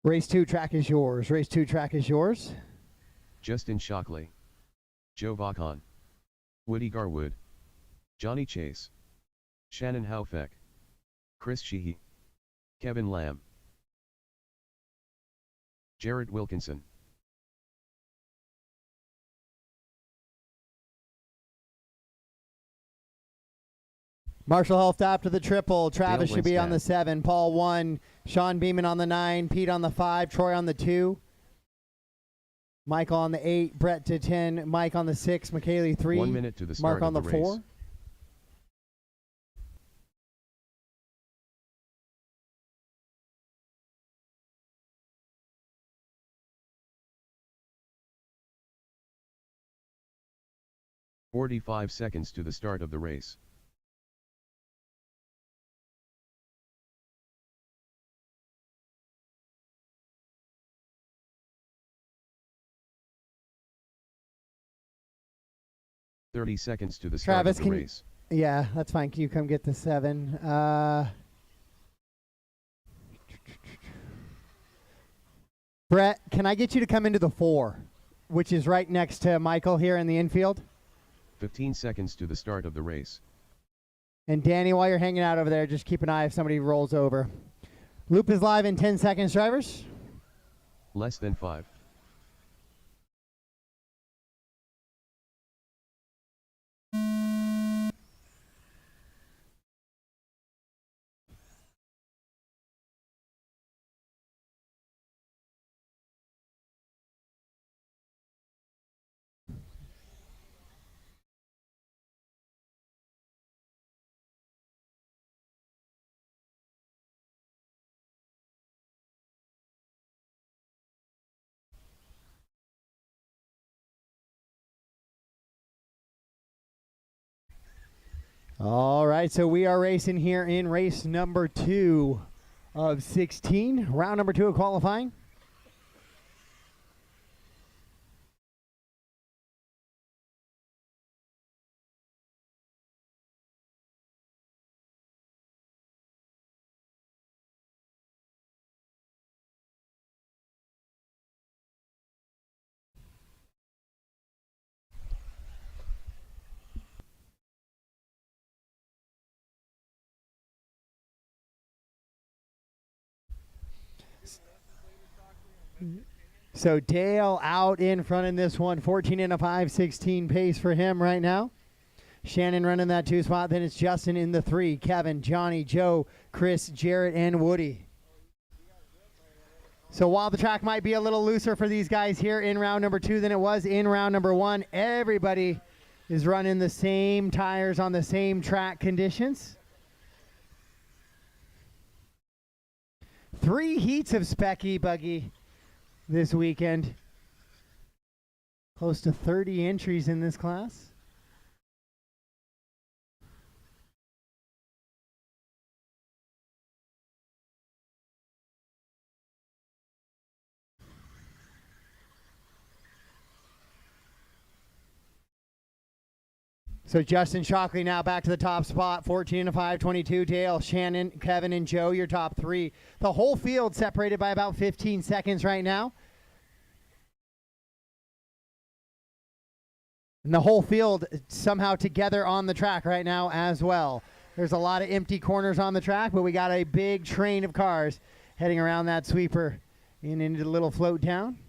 Race 2 track is yours. Race 2 track is yours. Justin Shockley, Joe Vaughan, Woody Garwood, Johnny Chase, Shannon Haufeck, Chris Sheehy, Kevin Lamb, Jarrett Wilkinson. Marshall Health after the triple. Travis Dale should be on the Winstead. 7. Paul 1. Sean Beeman on the 9. Pete on the 5. Troy on the 2. Michael on the 8. Brett to 10. Mike on the 6. McKaylee 3. 1 minute to the start Mark on of the the 4. race. "45 seconds to the start of the race. "30 seconds to the start Travis, of the race. Yeah, that's fine. Can you come get the 7? Brett, can I get you to come into the 4, which is right next to Michael here in the infield? 15 seconds to the start of the race. And Danny, while you're hanging out over there, just keep an eye if somebody rolls over. Loop is live in 10 seconds, drivers. Less than 5. All right, so we are racing here in race number 2 of 16, round number 2 of qualifying. So Dale out in front in this one, 14 and a 5.16 pace for him right now. Shannon running that 2 spot. Then it's Justin in the 3. Kevin, Johnny, Joe, Chris, Jarrett, and Woody. So while the track might be a little looser for these guys here in round number 2 than it was in round number 1, everybody is running the same tires on the same track conditions. 3 heats of Specky Buggy this weekend. Close to 30 entries in this class. So Justin Shockley now back to the top spot, 14 and a 5.22. Dale, Shannon, Kevin, and Joe, your top 3. The whole field separated by about 15 seconds right now. And the whole field somehow together on the track right now as well. There's a lot of empty corners on the track, but we got a big train of cars heading around that sweeper and into the little float town.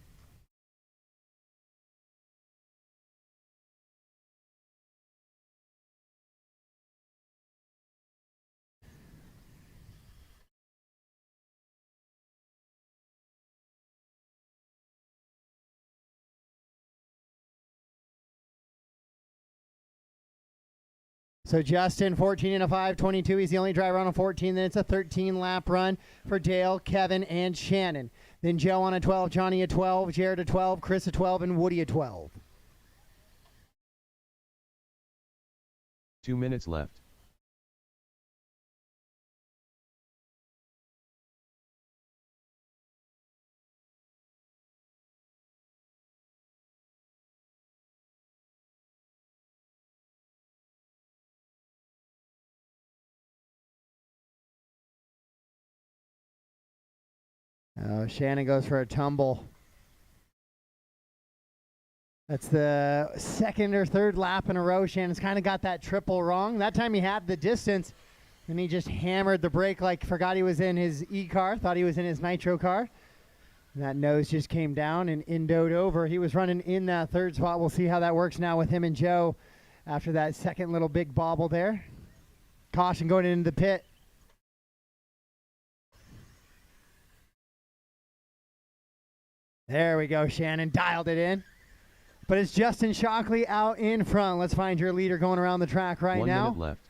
So Justin, 14 and a 5.22. He's the only driver on a 14. Then it's a 13-lap run for Dale, Kevin, and Shannon. Then Joe on a 12, Johnny a 12, Jared a 12, Chris a 12, and Woody a 12. 2 minutes left. Shannon goes for a tumble. That's the second or third lap in a row. Shannon's kind of got that triple wrong. That time he had the distance, and he just hammered the brake like forgot he was in his E-car, thought he was in his nitro car. And that nose just came down and indoed over. He was running in that third spot. We'll see how that works now with him and Joe after that second little big bobble there. Caution going into the pit. There we go. Shannon dialed it in. But it's Justin Shockley out in front. Let's find your leader going around the track right now. 1 minute left.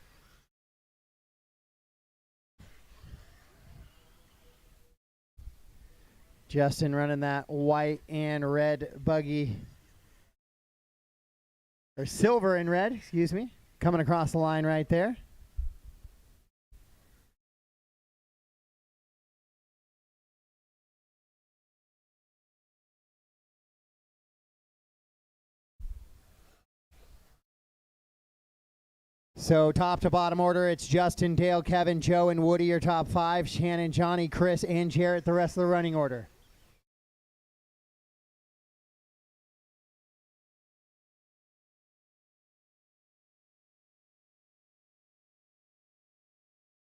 Justin running that white and red buggy. Or silver and red, excuse me. Coming across the line right there. So top to bottom order, it's Justin, Dale, Kevin, Joe, and Woody, your top 5. Shannon, Johnny, Chris, and Jarrett, the rest of the running order.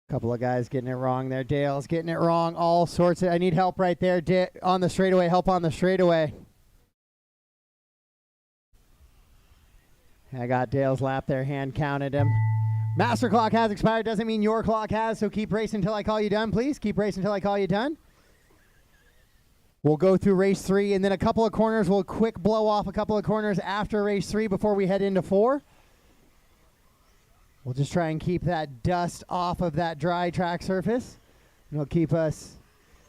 Couple of guys getting it wrong there. Dale's getting it wrong. All sorts of. I need help right there. On the straightaway. Help on the straightaway. I got Dale's lap there. Hand counted him. Master clock has expired. Doesn't mean your clock has. So keep racing until I call you done, please. Keep racing until I call you done. We'll go through race 3 and then a couple of corners. We'll quick blow off a couple of corners after race 3 before we head into 4. We'll just try and keep that dust off of that dry track surface. It'll keep us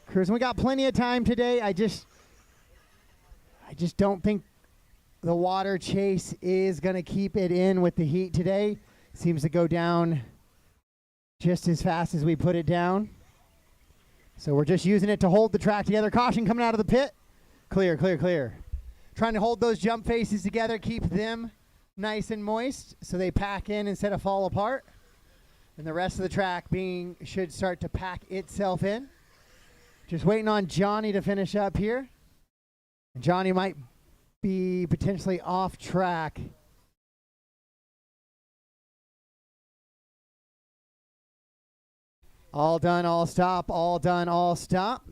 cruising. We got plenty of time today. I just don't think the water chase is going to keep it in with the heat today. Seems to go down just as fast as we put it down. So we're just using it to hold the track together. Caution coming out of the pit. Clear, clear, clear. Trying to hold those jump faces together, keep them nice and moist so they pack in instead of fall apart. And the rest of the track should start to pack itself in. Just waiting on Johnny to finish up here. Johnny might be potentially off track. All done, all stop, all done, all stop.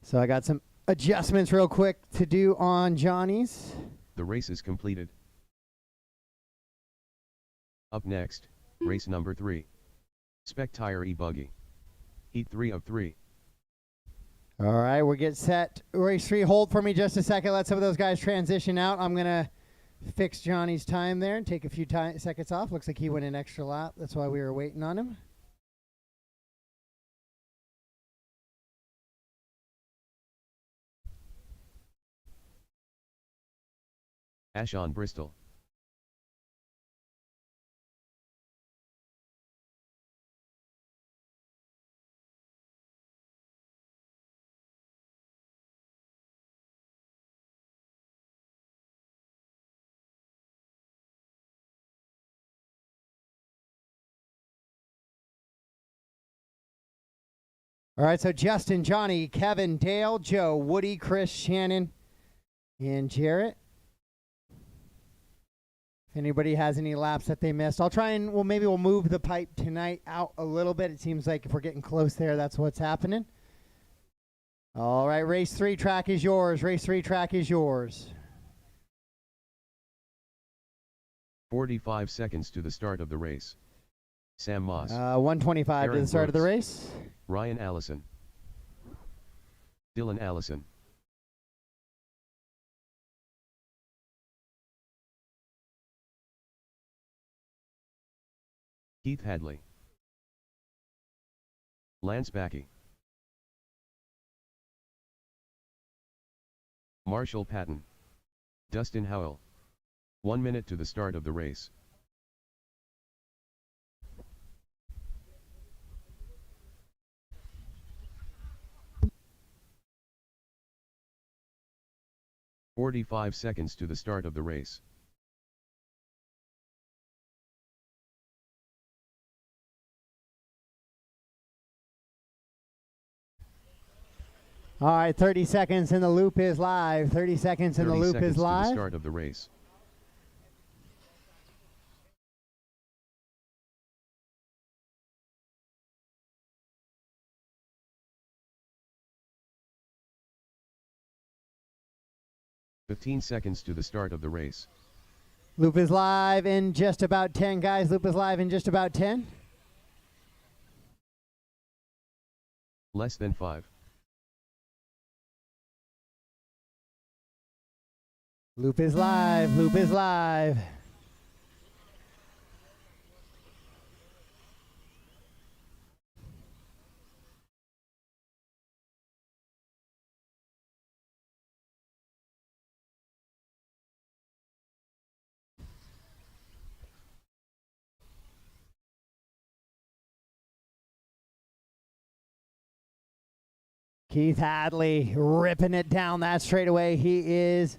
So I got some adjustments real quick to do on Johnny's. The race is completed. Up next, race number 3. Spec Tire E-Buggy. Heat 3 of 3. All right, we'll get set. Race 3, hold for me just a second. Let some of those guys transition out. I'm going to fix Johnny's time there and take a few seconds off. Looks like he went an extra lap. That's why we were waiting on him. Ashon Bristol. All right, so Justin, Johnny, Kevin, Dale, Joe, Woody, Chris, Shannon, and Jarrett. If anybody has any laps that they missed, I'll try and maybe we'll move the pipe tonight out a little bit. It seems like if we're getting close there, that's what's happening. All right, race 3 track is yours. Race 3 track is yours. 45 seconds to the start of the race. Sam Moss. 125 Aaron to the start of the Brooks. race. Ryan Allison. Dylan Allison. Keith Hadley. Lance Backey. Marshall Patton. Dustin Howell. 1 minute to the start of the race. "45 seconds to the start of the race. All right, 30 seconds and the loop is live. 30 seconds and the loop is live. To the start of the race. "15 seconds to the start of the race. Loop is live in just about 10, guys. Loop is live in just about 10. Less than 5. Loop is live. Loop is live. Keith Hadley ripping it down that straightaway. He is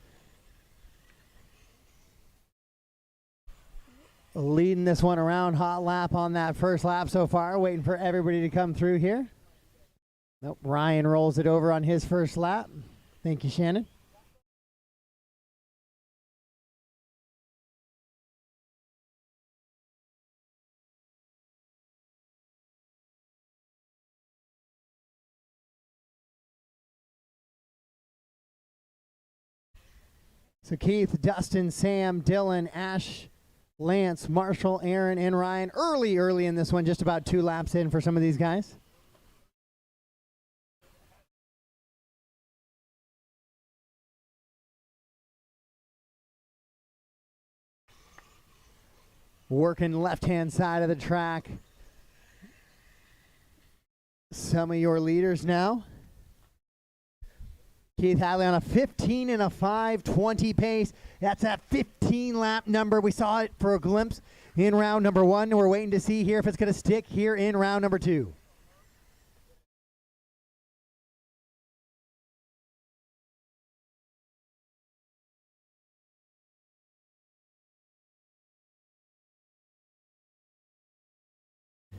leading this one around. Hot lap on that first lap so far. Waiting for everybody to come through here. Nope, Ryan rolls it over on his first lap. Thank you, Shannon. So Keith, Dustin, Sam, Dylan, Ash, Lance, Marshall, Aaron, and Ryan early in this one, just about 2 laps in for some of these guys. Working left-hand side of the track. Some of your leaders now. Keith Hadley on a 15 and a 5:20 pace. That's that 15 lap number. We saw it for a glimpse in round number 1. We're waiting to see here if it's going to stick here in round number 2.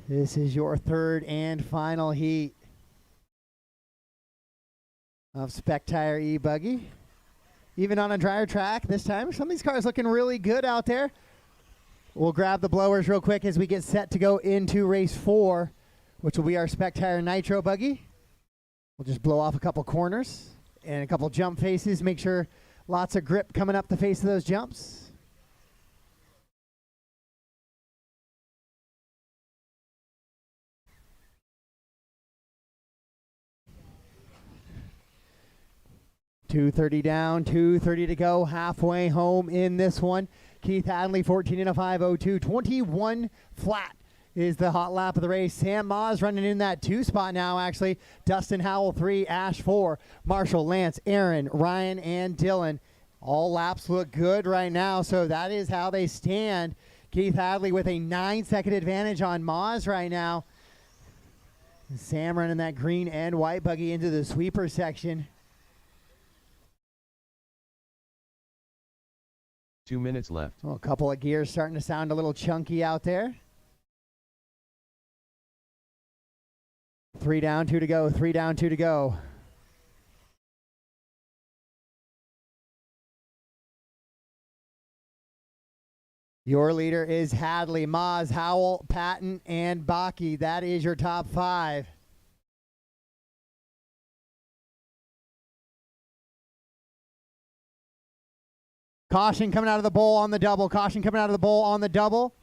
This is your third and final heat of Spec Tire E-Buggy. Even on a drier track this time. Some of these cars looking really good out there. We'll grab the blowers real quick as we get set to go into race 4, which will be our Spec Tire Nitro Buggy. We'll just blow off a couple corners and a couple jump faces. Make sure lots of grip coming up the face of those jumps. .230 down, 2:30 to go, halfway home in this one. Keith Hadley, 14 and a 5:02, 21 flat is the hot lap of the race. Sam Maas running in that 2 spot now, actually. Dustin Howell, 3, Ash, 4, Marshall, Lance, Aaron, Ryan, and Dylan. All laps look good right now, so that is how they stand. Keith Hadley with a 9-second advantage on Maas right now. Sam running that green and white buggy into the sweeper section. 2 minutes left. Well, a couple of gears starting to sound a little chunky out there. 3 down, 2 to go. 3 down, 2 to go. Your leader is Hadley, Maas, Howell, Patton, and Baki. That is your top 5. Caution coming out of the bowl on the double. Caution coming out of the bowl on the double.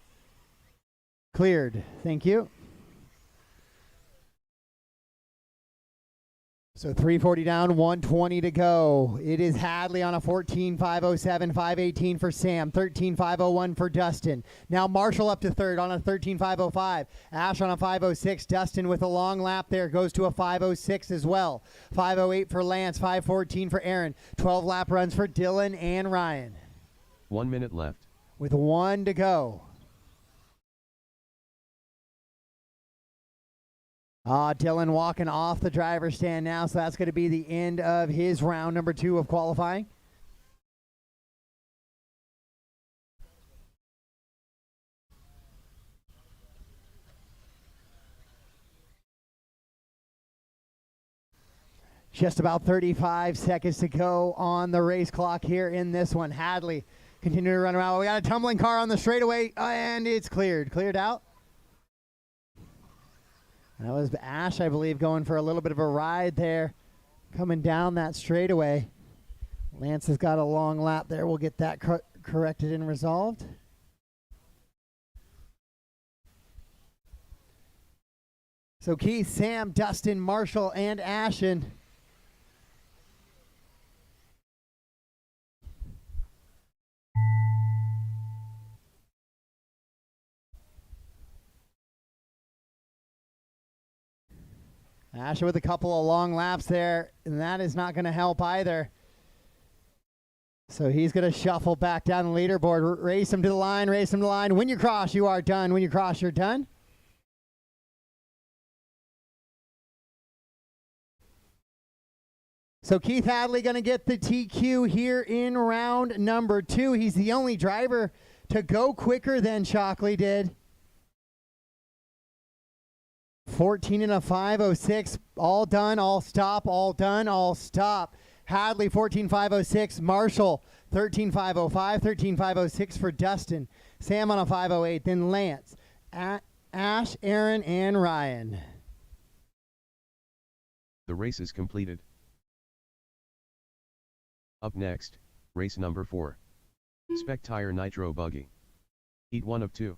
Cleared. Thank you. So 340 down, 120 to go. It is Hadley on a 14.507, 518 for Sam, 13.501 for Dustin. Now Marshall up to third on a 13.505. Ash on a 506. Dustin with a long lap there goes to a 506 as well. 508 for Lance, 514 for Aaron. 12 lap runs for Dylan and Ryan. 1 minute left. With 1 to go. Dylan walking off the driver's stand now, so that's going to be the end of his round number 2 of qualifying. Just about 35 seconds to go on the race clock here in this one. Hadley continue to run around. We got a tumbling car on the straightaway, and it's cleared. Cleared out. That was Ash, I believe, going for a little bit of a ride there, coming down that straightaway. Lance has got a long lap there. We'll get that corrected and resolved. So Keith, Sam, Dustin, Marshall, and Ashen. Asher with a couple of long laps there, and that is not going to help either. So he's going to shuffle back down the leaderboard. Race him to the line, race him to the line. When you cross, you are done. When you cross, you're done. So Keith Hadley going to get the TQ here in round number 2. He's the only driver to go quicker than Shockley did. 14 and a 5:06, all done, all stop, all done, all stop. Hadley 14.506, Marshall 13.505, 13.506 for Dustin. Sam on a 5:08, then Lance, Ash, Aaron, and Ryan. The race is completed. Up next, race number 4. Spec Tire Nitro Buggy. Heat 1 of 2.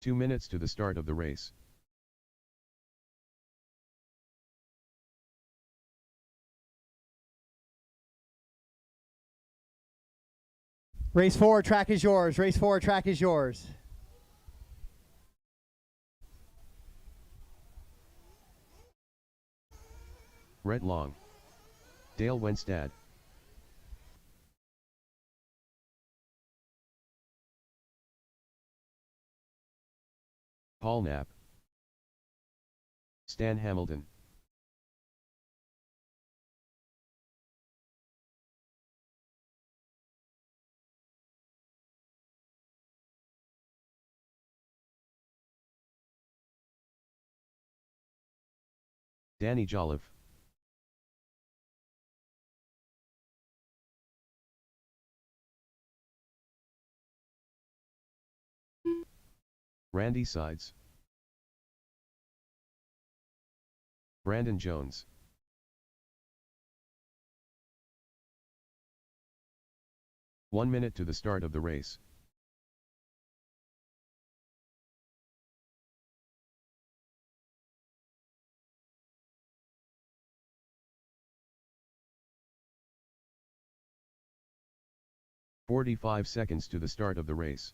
Two minutes to the start of the race. Race 4, track is yours. Race 4, track is yours. Red Long. Dale Wenstad. Paul Knapp. Stan Hamilton. Danny Jolliffe. Randy Sides. Brandon Jones. One minute to the start of the race. "45 seconds to the start of the race.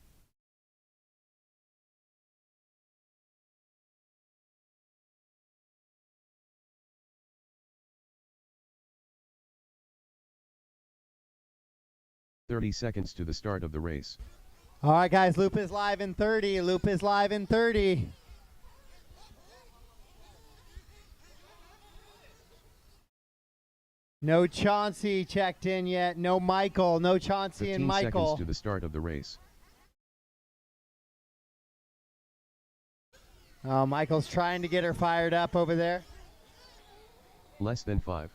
30 seconds to the start of the race. All right, guys, loop is live in 30. Loop is live in 30. No Chauncey checked in yet. No Michael. No Chauncey and 15 Michael. seconds to the start of the race. Oh, Michael's trying to get her fired up over there. Less than 5.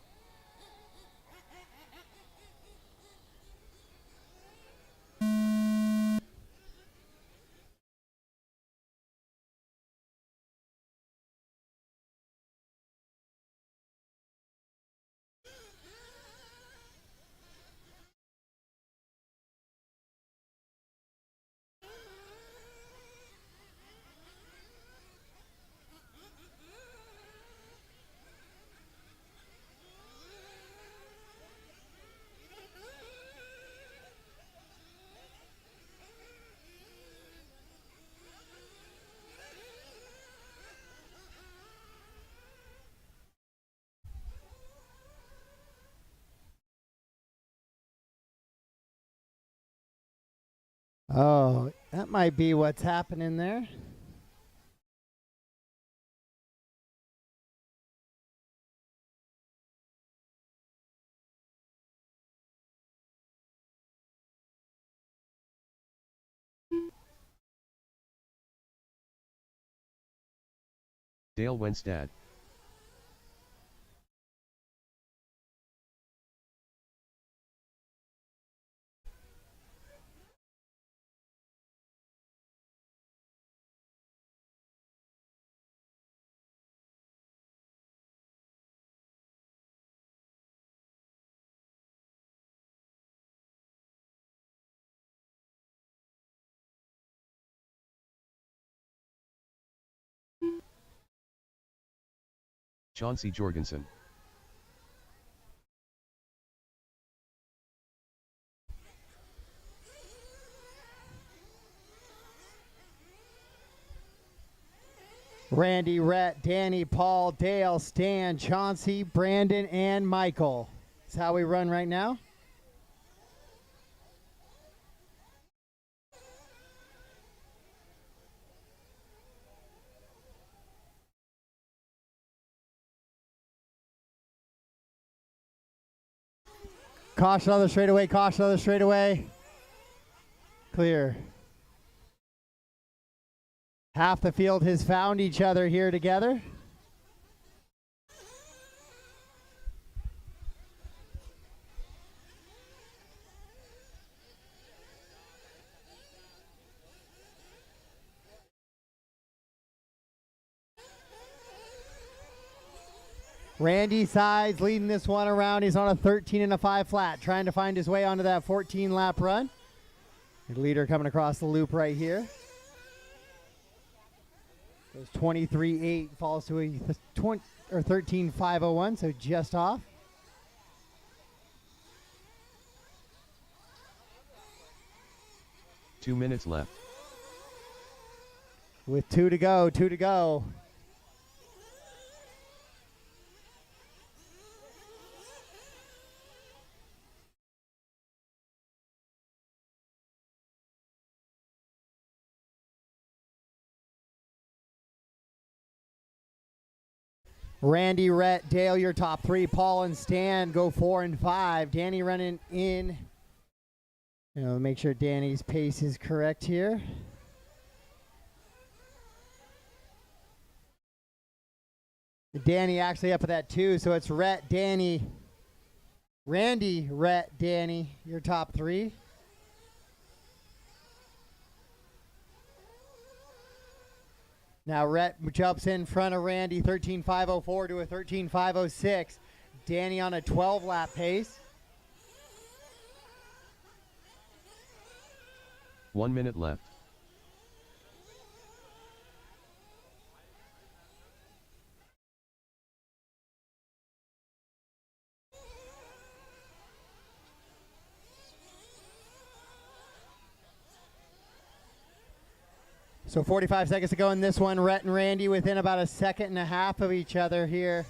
Oh, that might be what's happening there. Dale Wenstad. Chauncey Jorgensen. Randy, Rhett, Danny, Paul, Dale, Stan, Chauncey, Brandon, and Michael. That's how we run right now. Caution on the straightaway, caution on the straightaway. Clear. Half the field has found each other here together. Randy Sides leading this one around. He's on a 13 and a 5 flat, trying to find his way onto that 14 lap run. The leader coming across the loop right here. Goes 23.8, falls to a 13.501, so just off. Two minutes left. With 2 to go, 2 to go. Randy, Rhett, Dale, your top 3. Paul and Stan go 4 and 5. Danny running in. Make sure Danny's pace is correct here. Danny actually up at that 2, so it's Rhett, Danny, Randy, Rhett, Danny, your top 3. Now Rhett jumps in front of Randy, 13.504 to a 13.506. Danny on a 12-lap pace. 1 minute left. So 45 seconds to go in this one. Rhett and Randy within about a second and a half of each other here.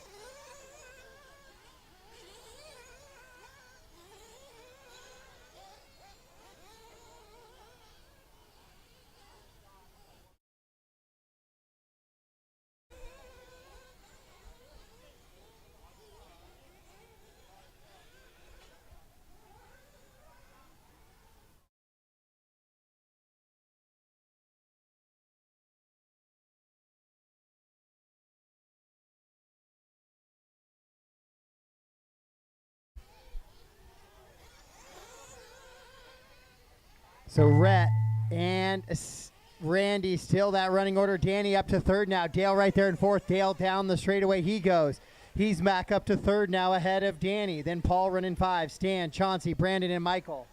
So Rhett and Randy still that running order. Danny up to third now. Dale right there in fourth. Dale down the straightaway he goes. He's back up to third now ahead of Danny. Then Paul running five. Stan, Chauncey, Brandon, and Michael.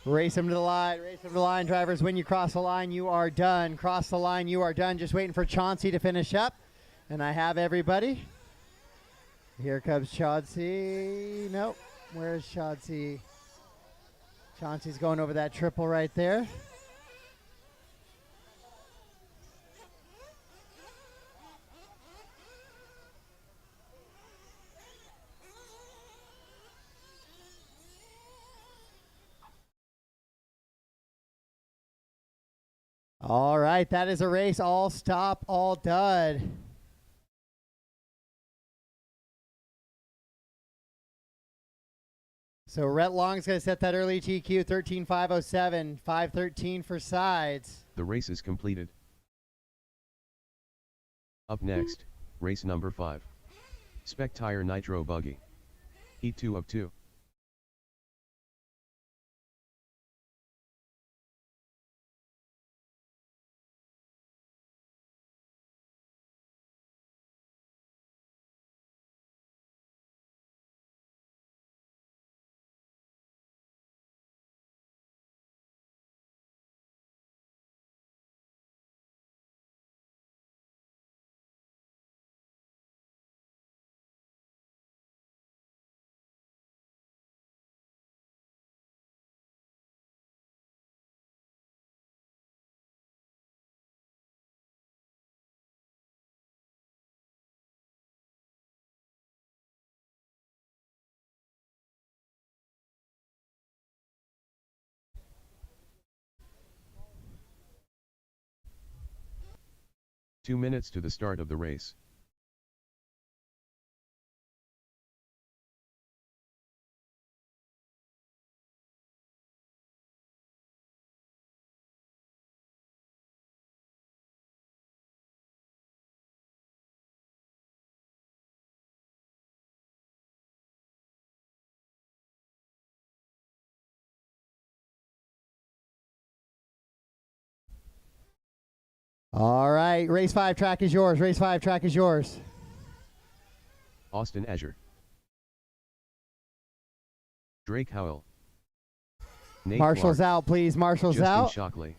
Race them to the line. Race them to the line, drivers. When you cross the line, you are done. Cross the line, you are done. Just waiting for Chauncey to finish up. And I have everybody. Here comes Chauncey. Nope. Where's Chauncey? Chauncey's going over that triple right there. All right, that is a race. All stop, all dud. So Rhett Long's going to set that early TQ, 13.507, 5:13 for sides. The race is completed. Up next, race number 5. Spec Tire Nitro Buggy. Heat 2 of 2. Two minutes to the start of the race. All right, race 5 track is yours. Race 5 track is yours. Austin Azure. Drake Howell. Nate Marshall's Clark. out, please. Marshall's Justin out. Shockley.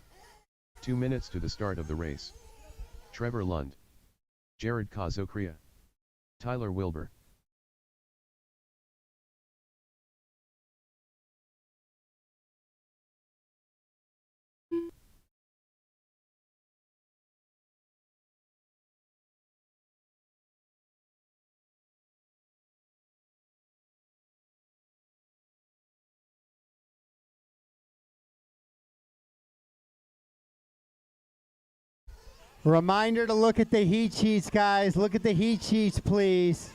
2 minutes to the start of the race. Trevor Lund. Jared Kazokria. Tyler Wilbur. Reminder to look at the heat sheets, guys. Look at the heat sheets, please.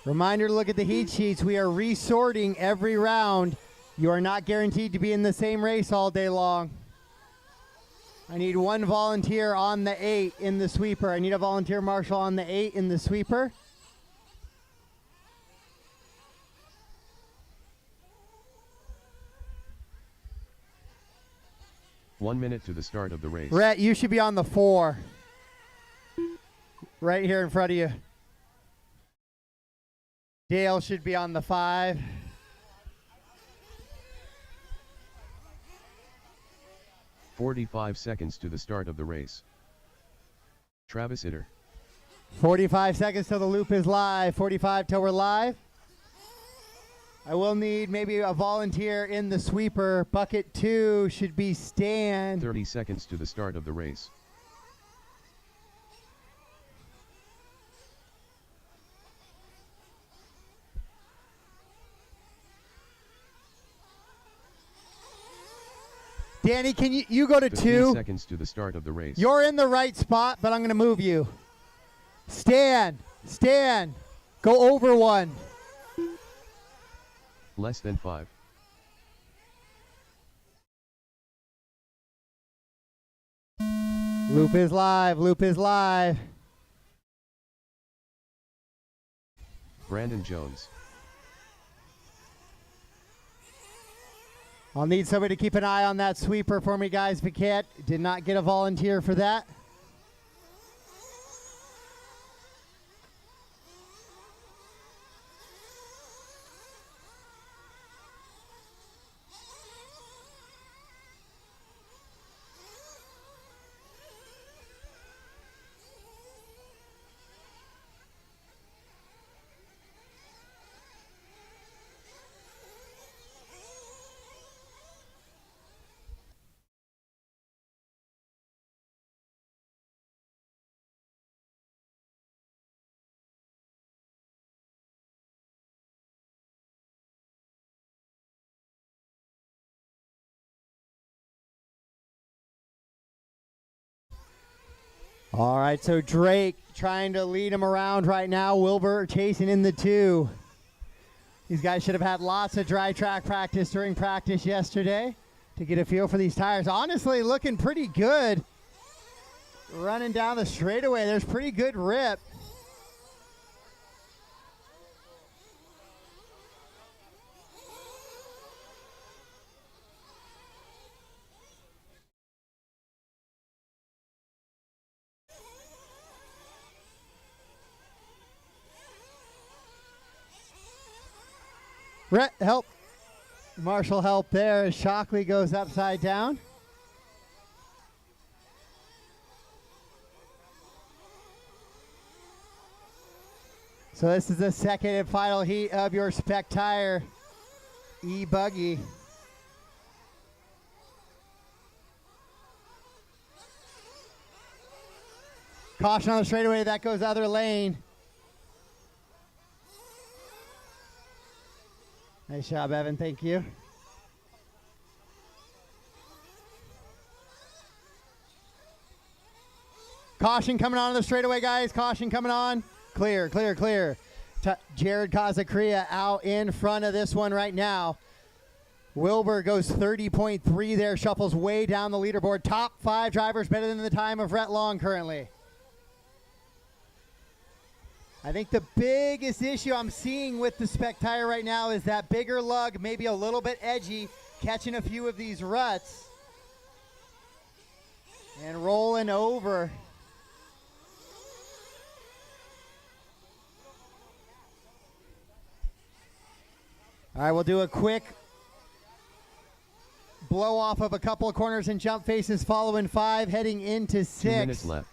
Reminder to look at the heat sheets. We are resorting every round. You are not guaranteed to be in the same race all day long. I need one volunteer on the 8 in the sweeper. I need a volunteer marshal on the 8 in the sweeper. One minute to the start of the race. Rhett, you should be on the 4. Right here in front of you. Dale should be on the 5. "45 seconds to the start of the race. Travis Itter. 45 seconds till the loop is live. 45 till we're live. I will need maybe a volunteer in the sweeper. Bucket 2 should be Stan. 30 seconds to the start of the race. Danny, can you go to 15 2? seconds to the start of the race. You're in the right spot, but I'm going to move you. Stan, go over 1. Less than 5. Loop is live. Loop is live. Brandon Jones. I'll need somebody to keep an eye on that sweeper for me, guys. If you can't, did not get a volunteer for that. All right, so Drake trying to lead him around right now. Wilbur chasing in the 2. These guys should have had lots of dry track practice during practice yesterday to get a feel for these tires. Honestly, looking pretty good. Running down the straightaway, there's pretty good rip. Help. Marshall help there as Shockley goes upside down. So this is the second and final heat of your spec tire e-buggy. Caution on the straightaway, that goes other lane. Nice job, Evan. Thank you. Caution coming on the straightaway, guys. Caution coming on. Clear, clear, clear. Jared Kazacria out in front of this one right now. Wilbur goes 30.3 there, shuffles way down the leaderboard. Top 5 drivers, better than the time of Rhett Long currently. I think the biggest issue I'm seeing with the spec tire right now is that bigger lug, maybe a little bit edgy, catching a few of these ruts and rolling over. All right, we'll do a quick blow off of a couple of corners and jump faces following 5, heading into 6. 2 minutes left.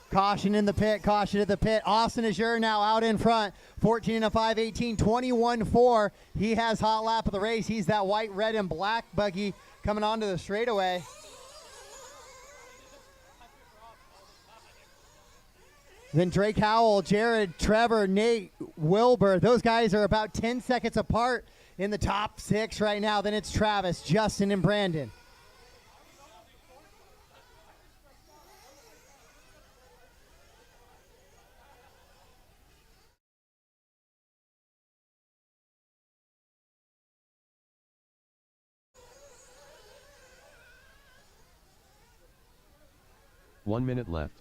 Caution in the pit, caution at the pit. Austin Azure now out in front. 14 and a 5, 18, 21-4. He has hot lap of the race. He's that white, red, and black buggy coming onto the straightaway. Then Drake Howell, Jared, Trevor, Nate, Wilbur. Those guys are about 10 seconds apart in the top 6 right now. Then it's Travis, Justin, and Brandon. One minute left.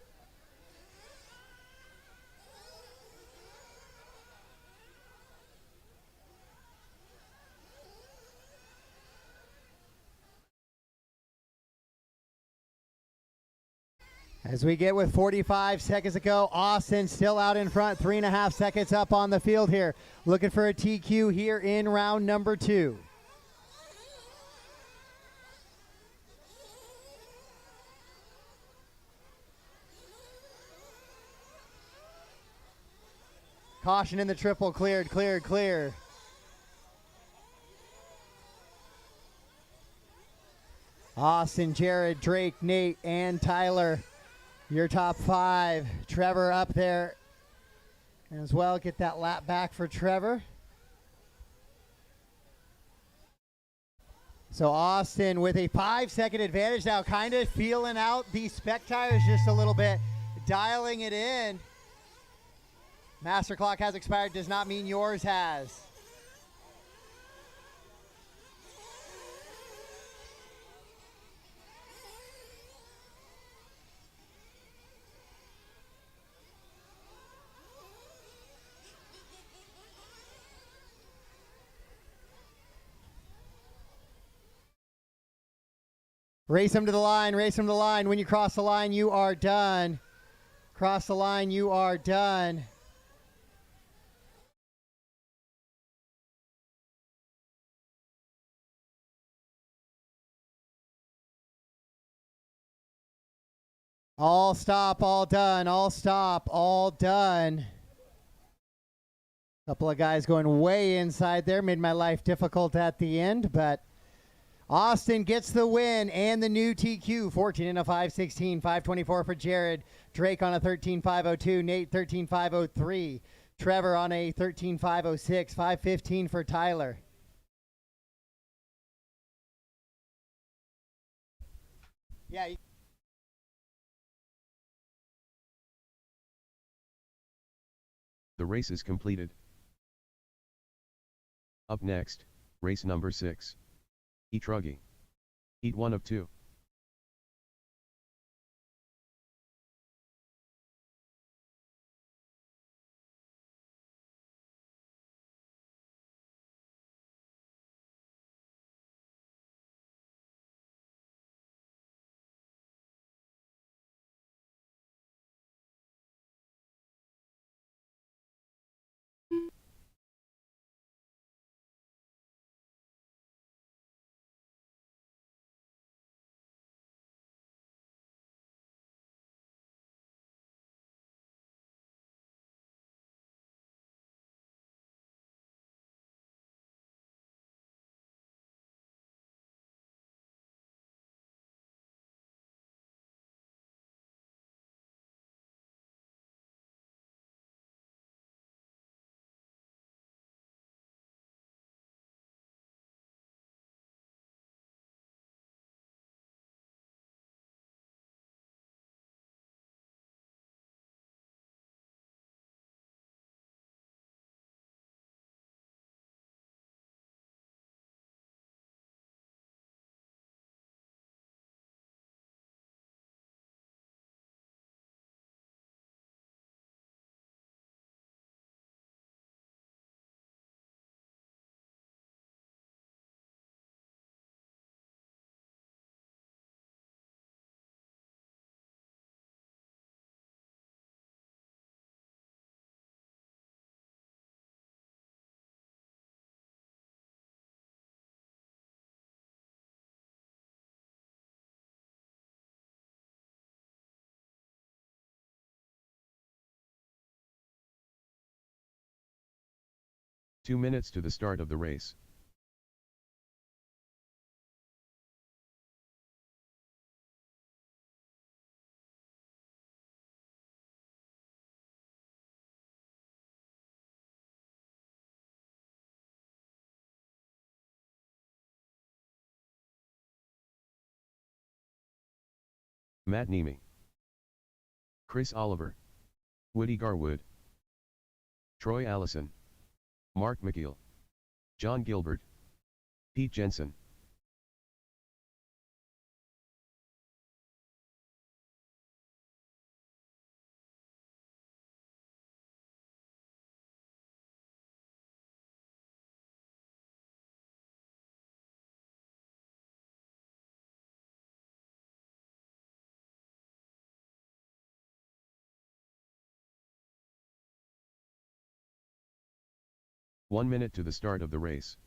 As we get with 45 seconds to go, Austin still out in front, 3.5 seconds up on the field here. Looking for a TQ here in round number 2. Caution in the triple, cleared, cleared, clear. Austin, Jared, Drake, Nate, and Tyler, your top 5. Trevor up there as well. Get that lap back for Trevor. So Austin with a 5-second advantage now, kind of feeling out these spec tires just a little bit, dialing it in. Master clock has expired, does not mean yours has. Race them to the line, race them to the line. When you cross the line, you are done. Cross the line, you are done. All stop, all done, all stop, all done. Couple of guys going way inside there, made my life difficult at the end, but Austin gets the win and the new TQ, 14 and a 516, 524 for Jared. Drake on a 13.502, Nate 13.503. Trevor on a 13.506, 515 for Tyler. Yeah. The race is completed. Up next, race number 6. Eat Ruggy. Eat 1 of 2. Two minutes to the start of the race. Matt Niemi, Chris Oliver, Woody Garwood, Troy Allison, Mark McGill, John Gilbert, Pete Jensen. One minute to the start of the race.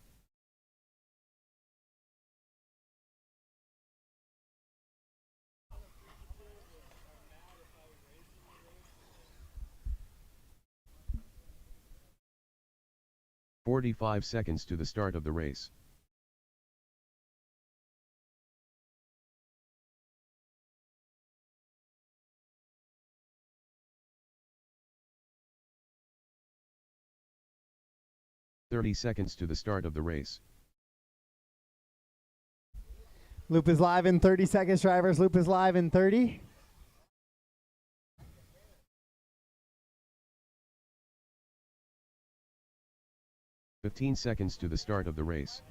"45 seconds to the start of the race. "30 seconds to the start of the race. Loop is live in 30 seconds, drivers. Loop is live in 30. "15 seconds to the start of the race.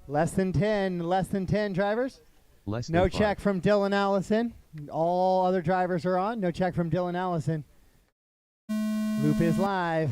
Less than 10, drivers. Less than No 5. check from Dylan Allison. All other drivers are on. No check from Dylan Allison. Loop is live.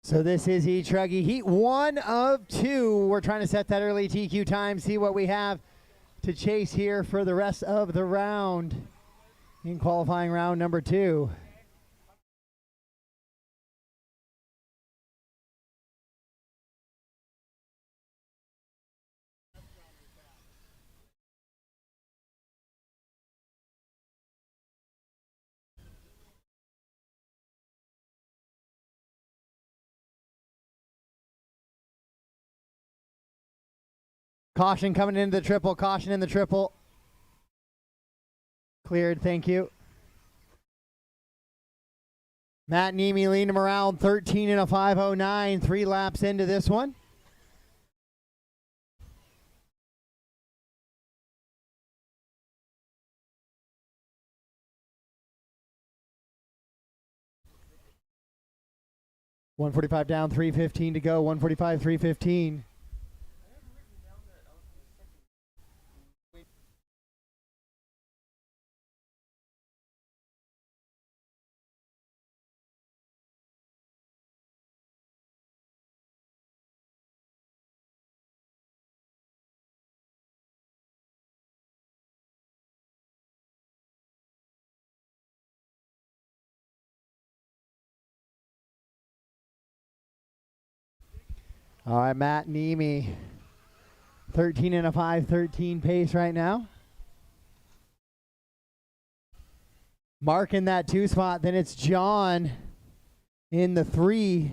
So this is E-Truggy Heat 1 of 2. We're trying to set that early TQ time, see what we have to chase here for the rest of the round in qualifying round number 2. Caution coming into the triple. Caution in the triple. Cleared. Thank you. Matt Niemi leading him around 13 and a 509. 3 laps into this one. $145 down, 315 to go. 145, 315. All right, Matt Niemi, 13 and a 513 pace right now. Mark in that 2 spot. Then it's John in the 3.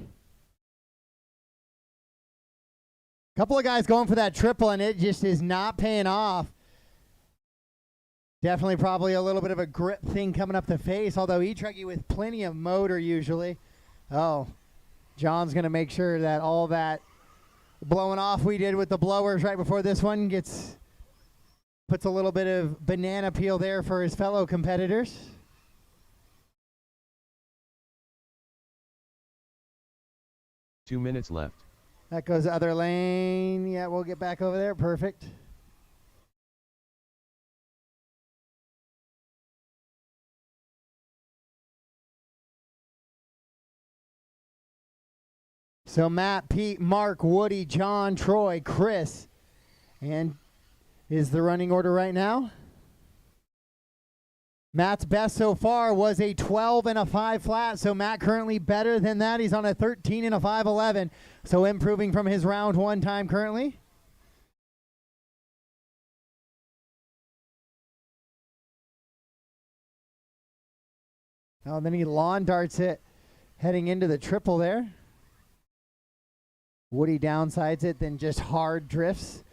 Couple of guys going for that triple, and it just is not paying off. Definitely probably a little bit of a grip thing coming up the face, although E-Truggy with plenty of motor usually. Oh, John's going to make sure that all that blowing off we did with the blowers right before this one puts a little bit of banana peel there for his fellow competitors. "2 minutes left. That goes the other lane. Yeah, we'll get back over there. Perfect. So Matt, Pete, Mark, Woody, John, Troy, Chris, and is the running order right now. Matt's best so far was a 12 and a 5 flat, so Matt currently better than that. He's on a 13 and a 511, so improving from his round 1 time currently. Oh, then he lawn darts it heading into the triple there. Woody downsides it, then just hard drifts.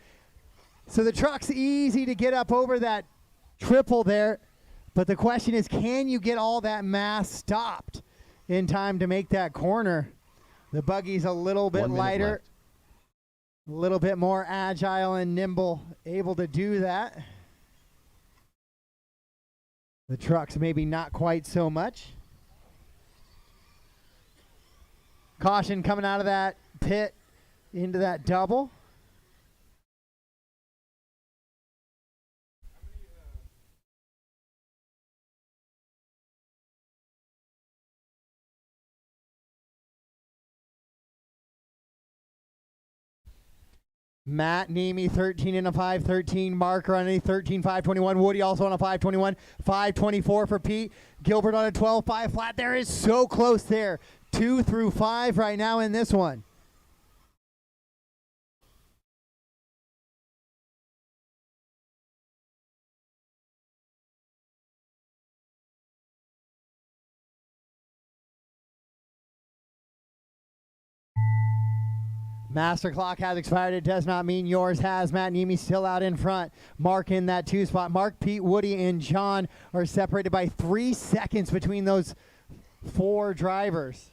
So the truck's easy to get up over that triple there, but the question is, can you get all that mass stopped in time to make that corner? The buggy's a little bit lighter, a little bit more agile and nimble, able to do that. The truck's maybe not quite so much. Caution coming out of that pit into that double. Matt Niemi, 13 and a 513. Mark running 13, 521. Woody also on a 521. 524 for Pete. Gilbert on a 12, 5 flat. There is so close there. 2 through 5 right now in this one. Master clock has expired. It does not mean yours has. Matt Niemi still out in front. Mark in that 2 spot. Mark, Pete, Woody, and John are separated by 3 seconds between those 4 drivers.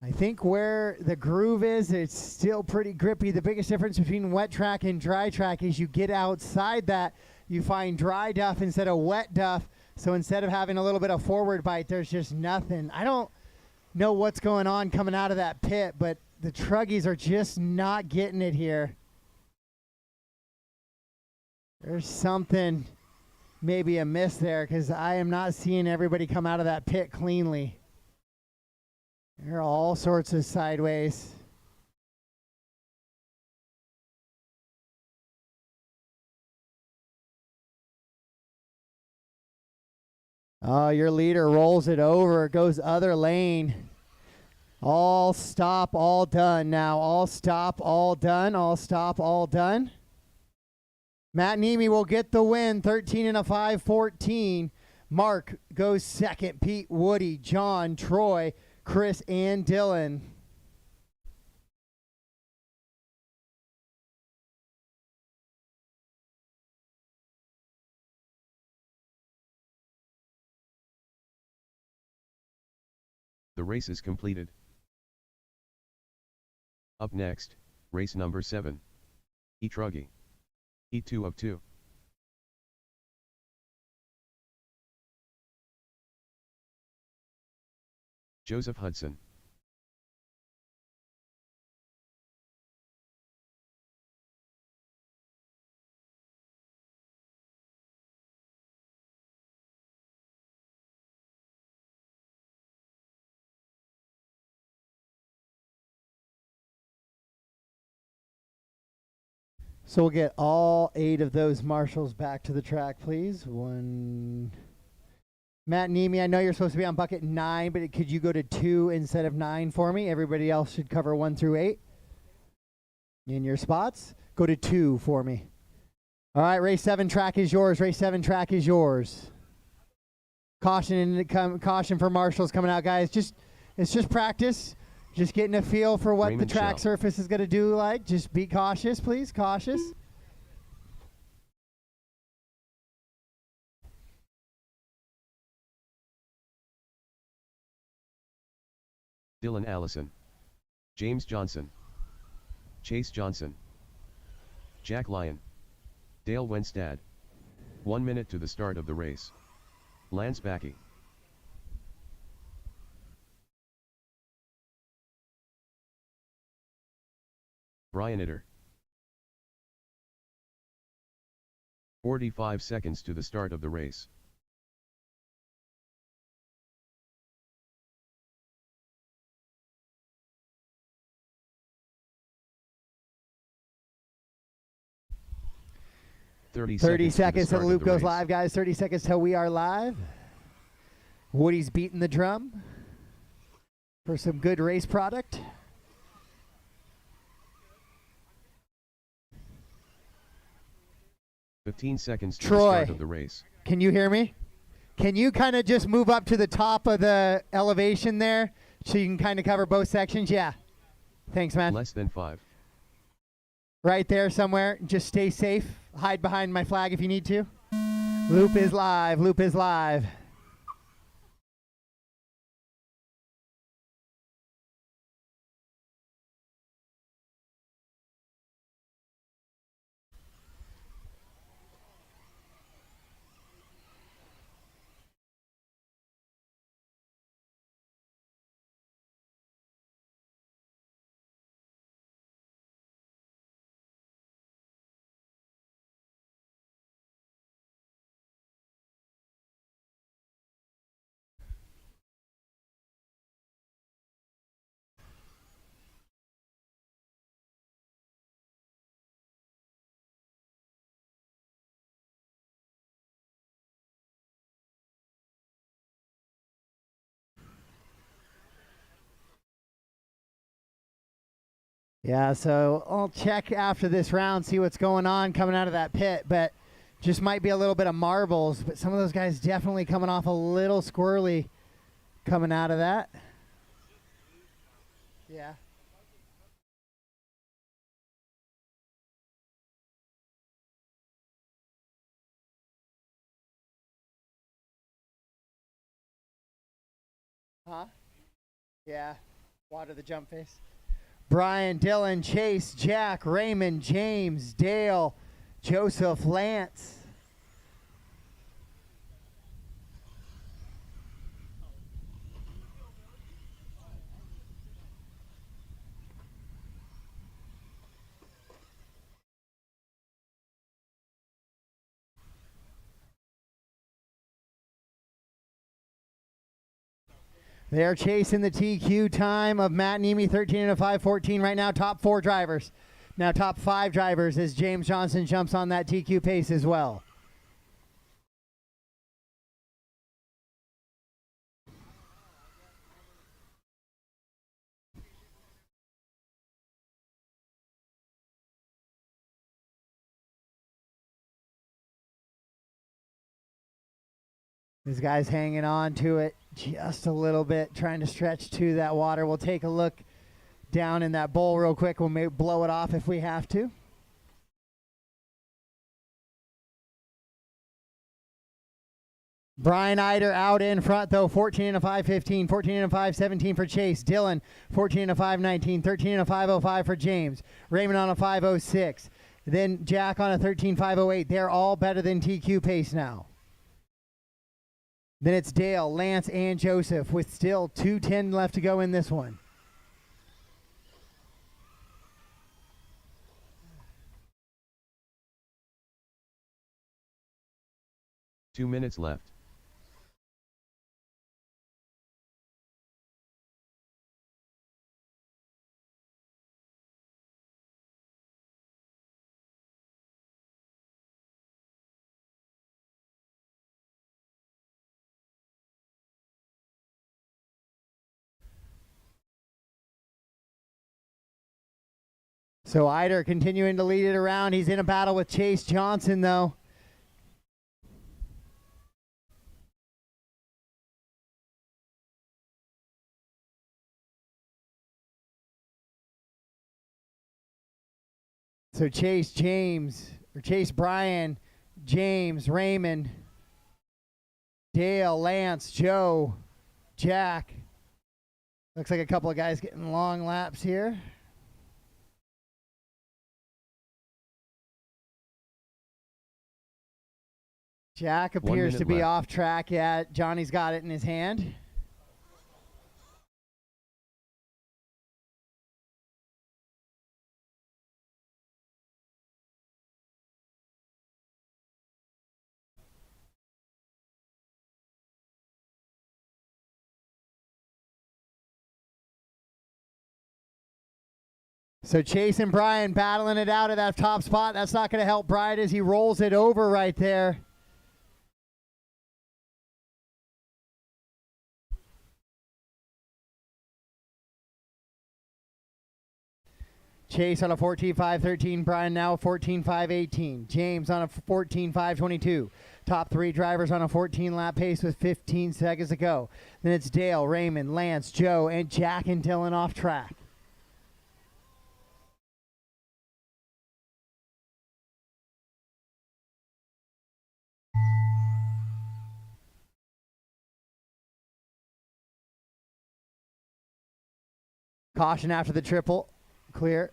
I think where the groove is, it's still pretty grippy. The biggest difference between wet track and dry track is you get outside that, you find dry duff instead of wet duff. So instead of having a little bit of forward bite, there's just nothing. I don't know what's going on coming out of that pit, but the truggies are just not getting it here. There's something maybe amiss there because I am not seeing everybody come out of that pit cleanly. There are all sorts of sideways. Oh, your leader rolls it over, goes other lane. All stop, all done now. All stop, all done. All stop, all done. Matt Niemi will get the win, 13 and a 514. Mark goes second. Pete, Woody, John, Troy, Chris, and Dylan. The race is completed. Up next, race number 7. E-Truggy. E2 of 2. Joseph Hudson. So we'll get all 8 of those marshals back to the track, please. One. Matt Niemi, I know you're supposed to be on bucket 9, but could you go to 2 instead of 9 for me? Everybody else should cover 1 through 8. In your spots, go to 2 for me. All right, race 7 track is yours. Race 7 track is yours. Caution for marshals coming out, guys. It's just practice. Just getting a feel for what Raymond the track Shell. surface is going to do like. Just be cautious, please. Cautious. Dylan Allison. James Johnson. Chase Johnson. Jack Lyon. Dale Wenstad. 1 minute to the start of the race. Lance Backey. Brian Itter. 45 seconds to the start of the race. Thirty 30 seconds till till the loop goes live, guys. 30 seconds till we are live. Woody's beating the drum for some good race product. $15 seconds to Troy. the start of the race. Can you hear me? Can you kind of just move up to the top of the elevation there so you can kind of cover both sections? Yeah. Thanks, man. Less than 5. Right there somewhere. Just stay safe. Hide behind my flag if you need to. Loop is live. Loop is live. Yeah, so I'll check after this round, see what's going on coming out of that pit, but just might be a little bit of marbles, but some of those guys definitely coming off a little squirrely coming out of that. Yeah. Huh? Yeah. Water the jump face. Brian, Dylan, Chase, Jack, Raymond, James, Dale, Joseph, Lance. They're chasing the TQ time of Matt Nemi, 13 and a 5:14 right now. Top 4 drivers. Now top 5 drivers as James Johnson jumps on that TQ pace as well. These guys hanging on to it just a little bit, trying to stretch to that water. We'll take a look down in that bowl real quick. We'll maybe blow it off if we have to. Brian Eider out in front, though, 14 and a 5:15, 14 and a 5:17 for Chase. Dylan, 14 and a 5:19, 13 and a 5:05 for James. Raymond on a 5:06. Then Jack on a 13:508. They're all better than TQ pace now. Then it's Dale, Lance, and Joseph with still 2:10 left to go in this one. Two minutes left. So Eider continuing to lead it around. He's in a battle with Chase Johnson, though. So Chase Brian, James, Raymond, Dale, Lance, Joe, Jack. Looks like a couple of guys getting long laps here. Jack appears to be off track. Yeah, Johnny's got it in his hand. So Chase and Brian battling it out at that top spot. That's not going to help Brian as he rolls it over right there. Chase on a 14.5.13. Brian now 14.5.18. James on a 14.5.22. Top 3 drivers on a 14-lap pace with 15 seconds to go. Then it's Dale, Raymond, Lance, Joe, and Jack and Dylan off track. Caution after the triple. Clear.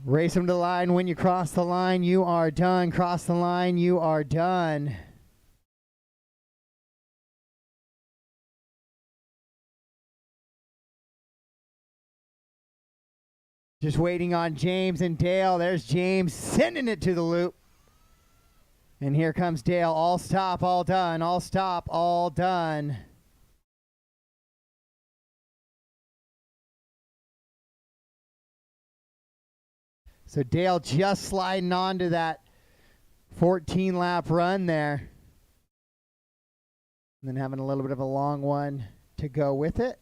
Race them to the line. When you cross the line, you are done. Cross the line, you are done. Just waiting on James and Dale. There's James sending it to the loop. And here comes Dale. All stop, all done. All stop, all done. So Dale just sliding on to that 14-lap run there. And then having a little bit of a long one to go with it.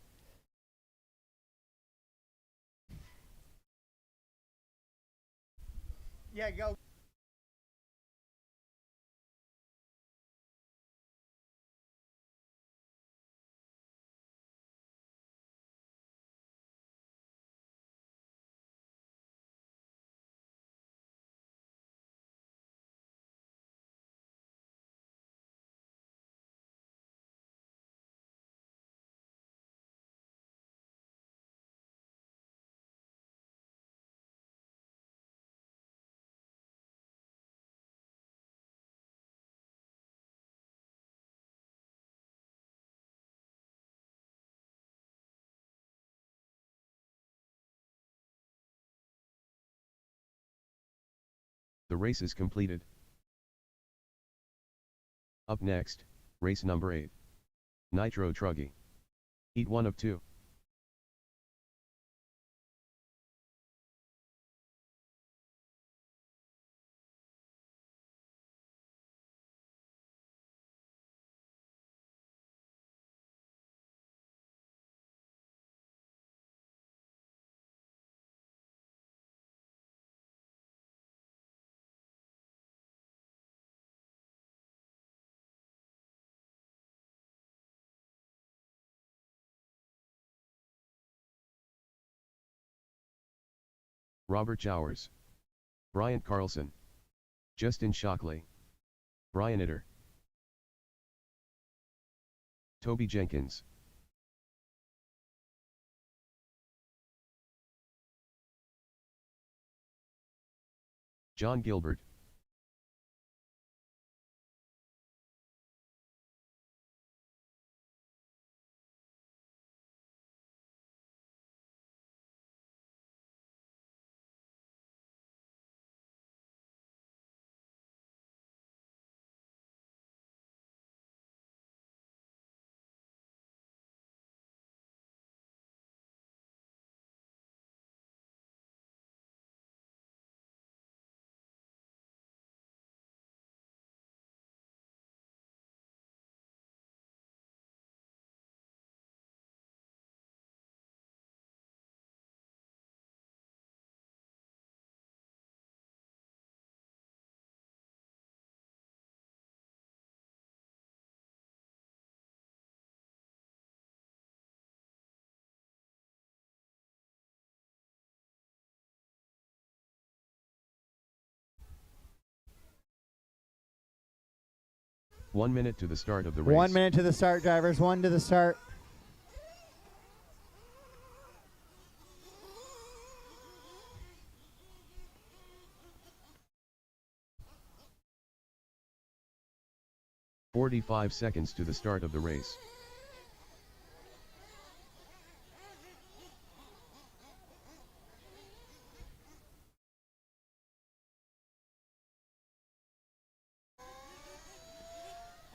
Yeah, go. The race is completed. Up next, race number 8. Nitro Truggy. Heat 1 of 2. Robert Jowers. Bryant Carlson. Justin Shockley. Brian Itter. Toby Jenkins. John Gilbert. One minute to the start of the race. 1 minute to the start, drivers. 1 to the start. "45 seconds to the start of the race.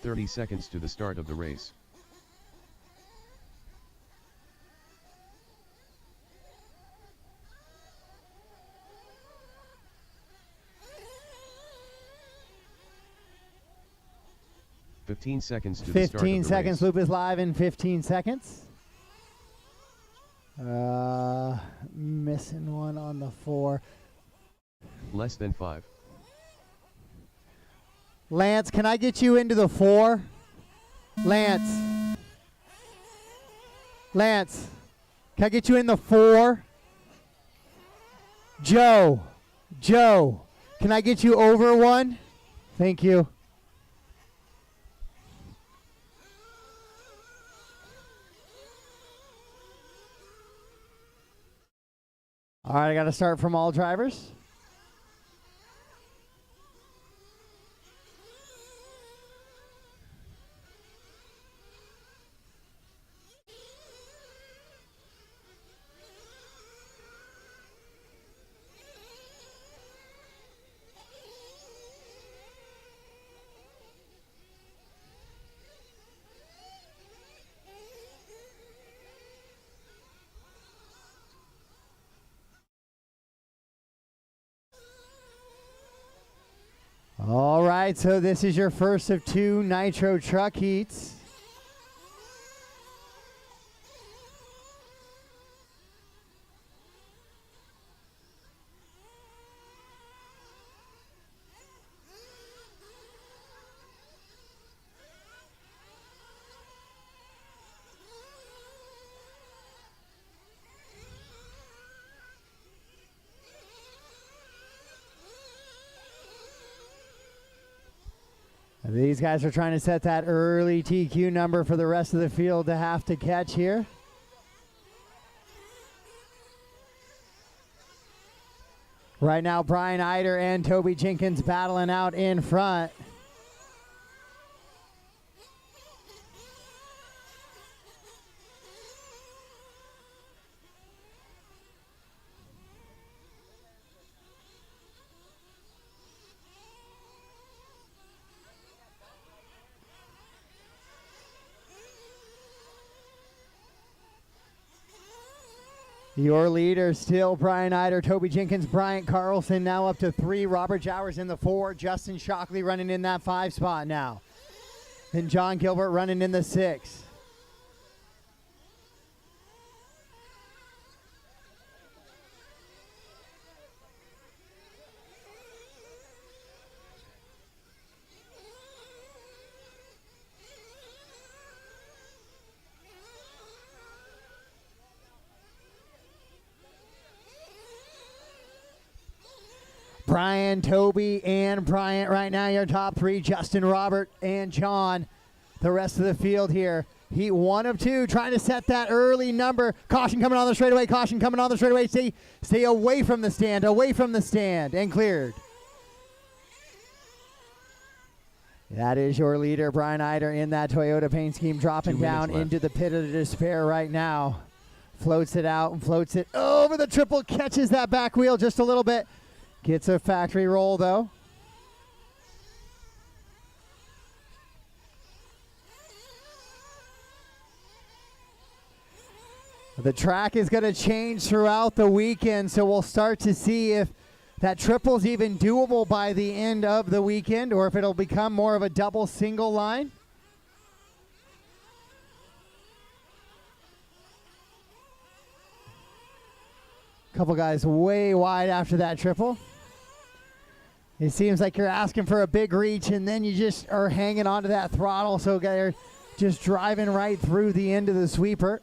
"30 seconds to the start of the race. "15 seconds to the start of the 15 seconds. race. Loop is live in 15 seconds. Missing one on the 4. Less than 5. Lance, can I get you into the 4? Lance. Lance, can I get you in the 4? Joe, can I get you over 1? Thank you. All right, I got to start from all drivers. right, so this is your first of 2 Nitro Truck heats. These guys are trying to set that early TQ number for the rest of the field to have to catch here. Right now, Brian Eider and Toby Jenkins battling out in front. Your leader still Brian Eider, Toby Jenkins, Bryant Carlson now up to 3. Robert Jowers in the 4. Justin Shockley running in that 5 spot now. Then John Gilbert running in the 6. Brian, Toby, and Bryant right now, your top 3. Justin, Robert, and John. The rest of the field here. Heat 1 of 2, trying to set that early number. Caution coming on the straightaway. Caution coming on the straightaway. Stay away from the stand. Away from the stand. And cleared. That is your leader, Brian Eider, in that Toyota paint scheme. Dropping down into the pit of despair right now. Floats it out and floats it over the triple. Catches that back wheel just a little bit. Gets a factory roll, though. The track is going to change throughout the weekend, so we'll start to see if that triple's even doable by the end of the weekend or if it'll become more of a double single line. Couple guys way wide after that triple. It seems like you're asking for a big reach and then you just are hanging onto that throttle, so they're just driving right through the end of the sweeper.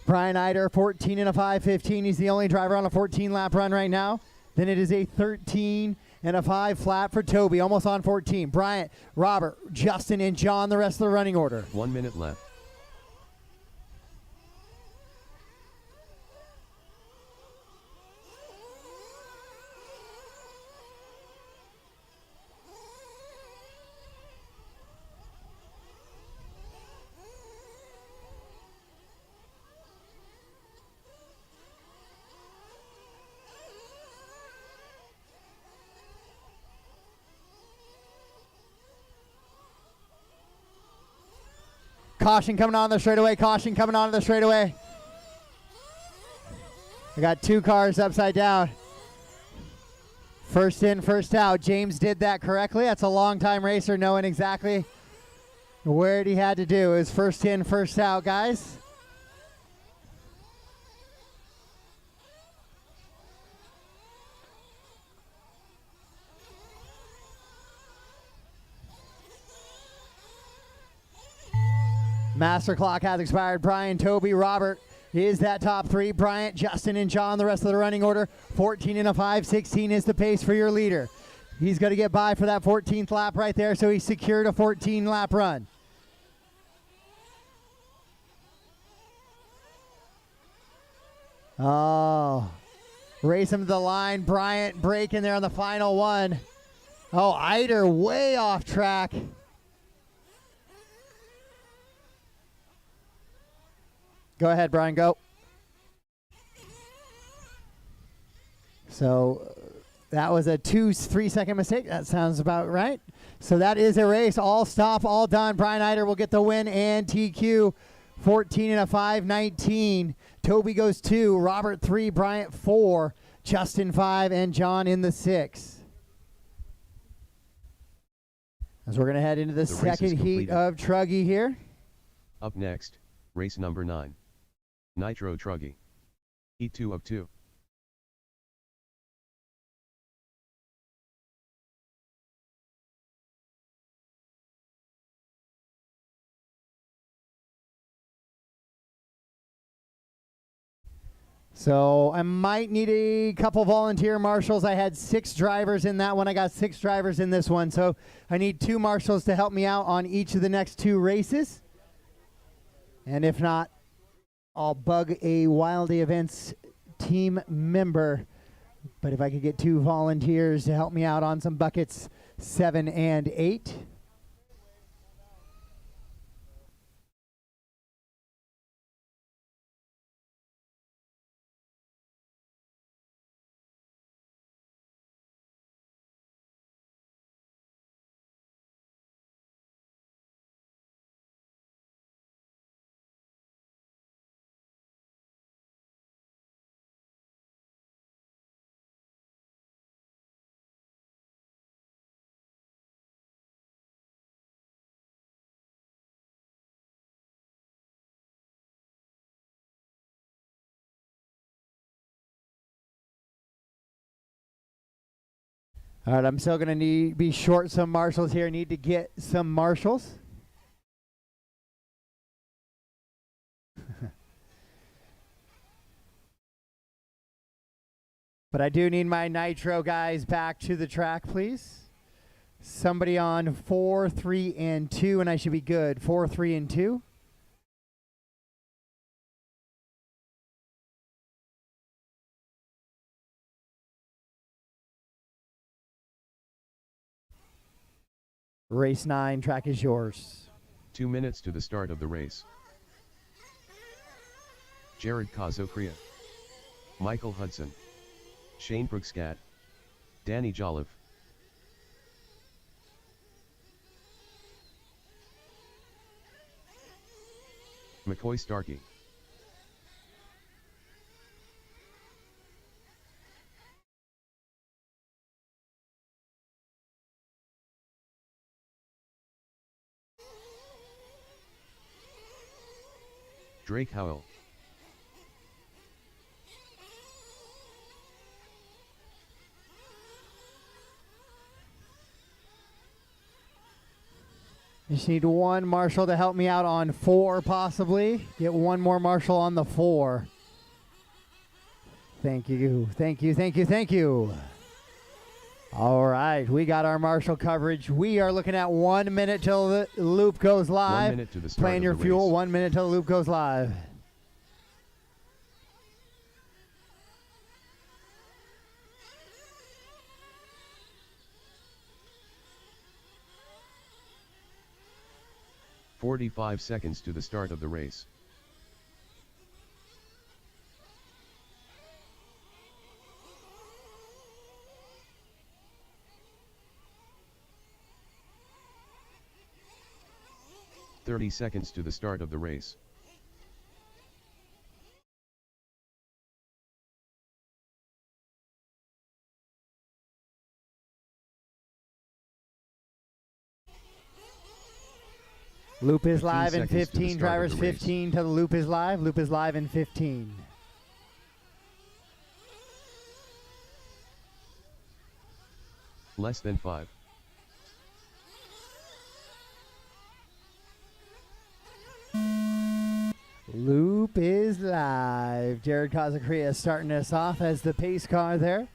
Brian Eider, 14 and a 5.15. He's the only driver on a 14-lap run right now. Then it is a 13 and a 5 flat for Toby, almost on 14. Bryant, Robert, Justin, and John, the rest of the running order. 1 minute left. Caution coming on the straightaway. Caution coming onto the straightaway. I got 2 cars upside down. First in, first out. James did that correctly. That's a long-time racer knowing exactly where he had to do. It was first in, first out, guys. Master clock has expired. Brian, Toby, Robert is that top 3. Bryant, Justin, and John, the rest of the running order. 14 and a 5.16 is the pace for your leader. He's going to get by for that 14th lap right there, so he secured a 14-lap run. Oh, race him to the line. Bryant breaking there on the final one. Oh, Eider way off track. Go ahead, Brian, go. So that was a 2-3 second mistake. That sounds about right. So that is a race. All stop, all done. Brian Eider will get the win and TQ. 14 and a 5.19. Toby goes 2, Robert 3, Bryant 4, Justin 5, and John in the 6. As we're going to head into the second heat completed. of Truggy here. Up next, race number 9. Nitro Truggy. Heat 2 of 2. So I might need a couple volunteer marshals. I had 6 drivers in that one. I got 6 drivers in this one. So I need 2 marshals to help me out on each of the next 2 races. And if not, I'll bug a Wilde Events team member. But if I could get 2 volunteers to help me out on some buckets 7 and 8. All right, I'm still going to be short some marshals here. Need to get some marshals. But I do need my nitro guys back to the track, please. Somebody on 4, 3, and 2, and I should be good. 4, 3, and 2. Race 9, track is yours. 2 minutes to the start of the race. Jared Kazokria. Michael Hudson. Shane Brookscat. Danny Jolliffe. McCoy Starkey. Drake Howell. Just need 1 marshal to help me out on 4, possibly. Get 1 more marshal on the 4. Thank you, thank you, thank you, thank you. All right, we got our marshal coverage. We are looking at 1 minute till the loop goes live. 1 minute to the start Plan your of the fuel, race. 1 minute till the loop goes live. "45 seconds to the start of the race. "30 seconds to the start of the race. Loop is live in 15 seconds to the 15. start of Drivers the race. 15 till the loop is live. Loop is live in 15. Less than 5. Loop is live. Jared Kazakria starting us off as the pace car there.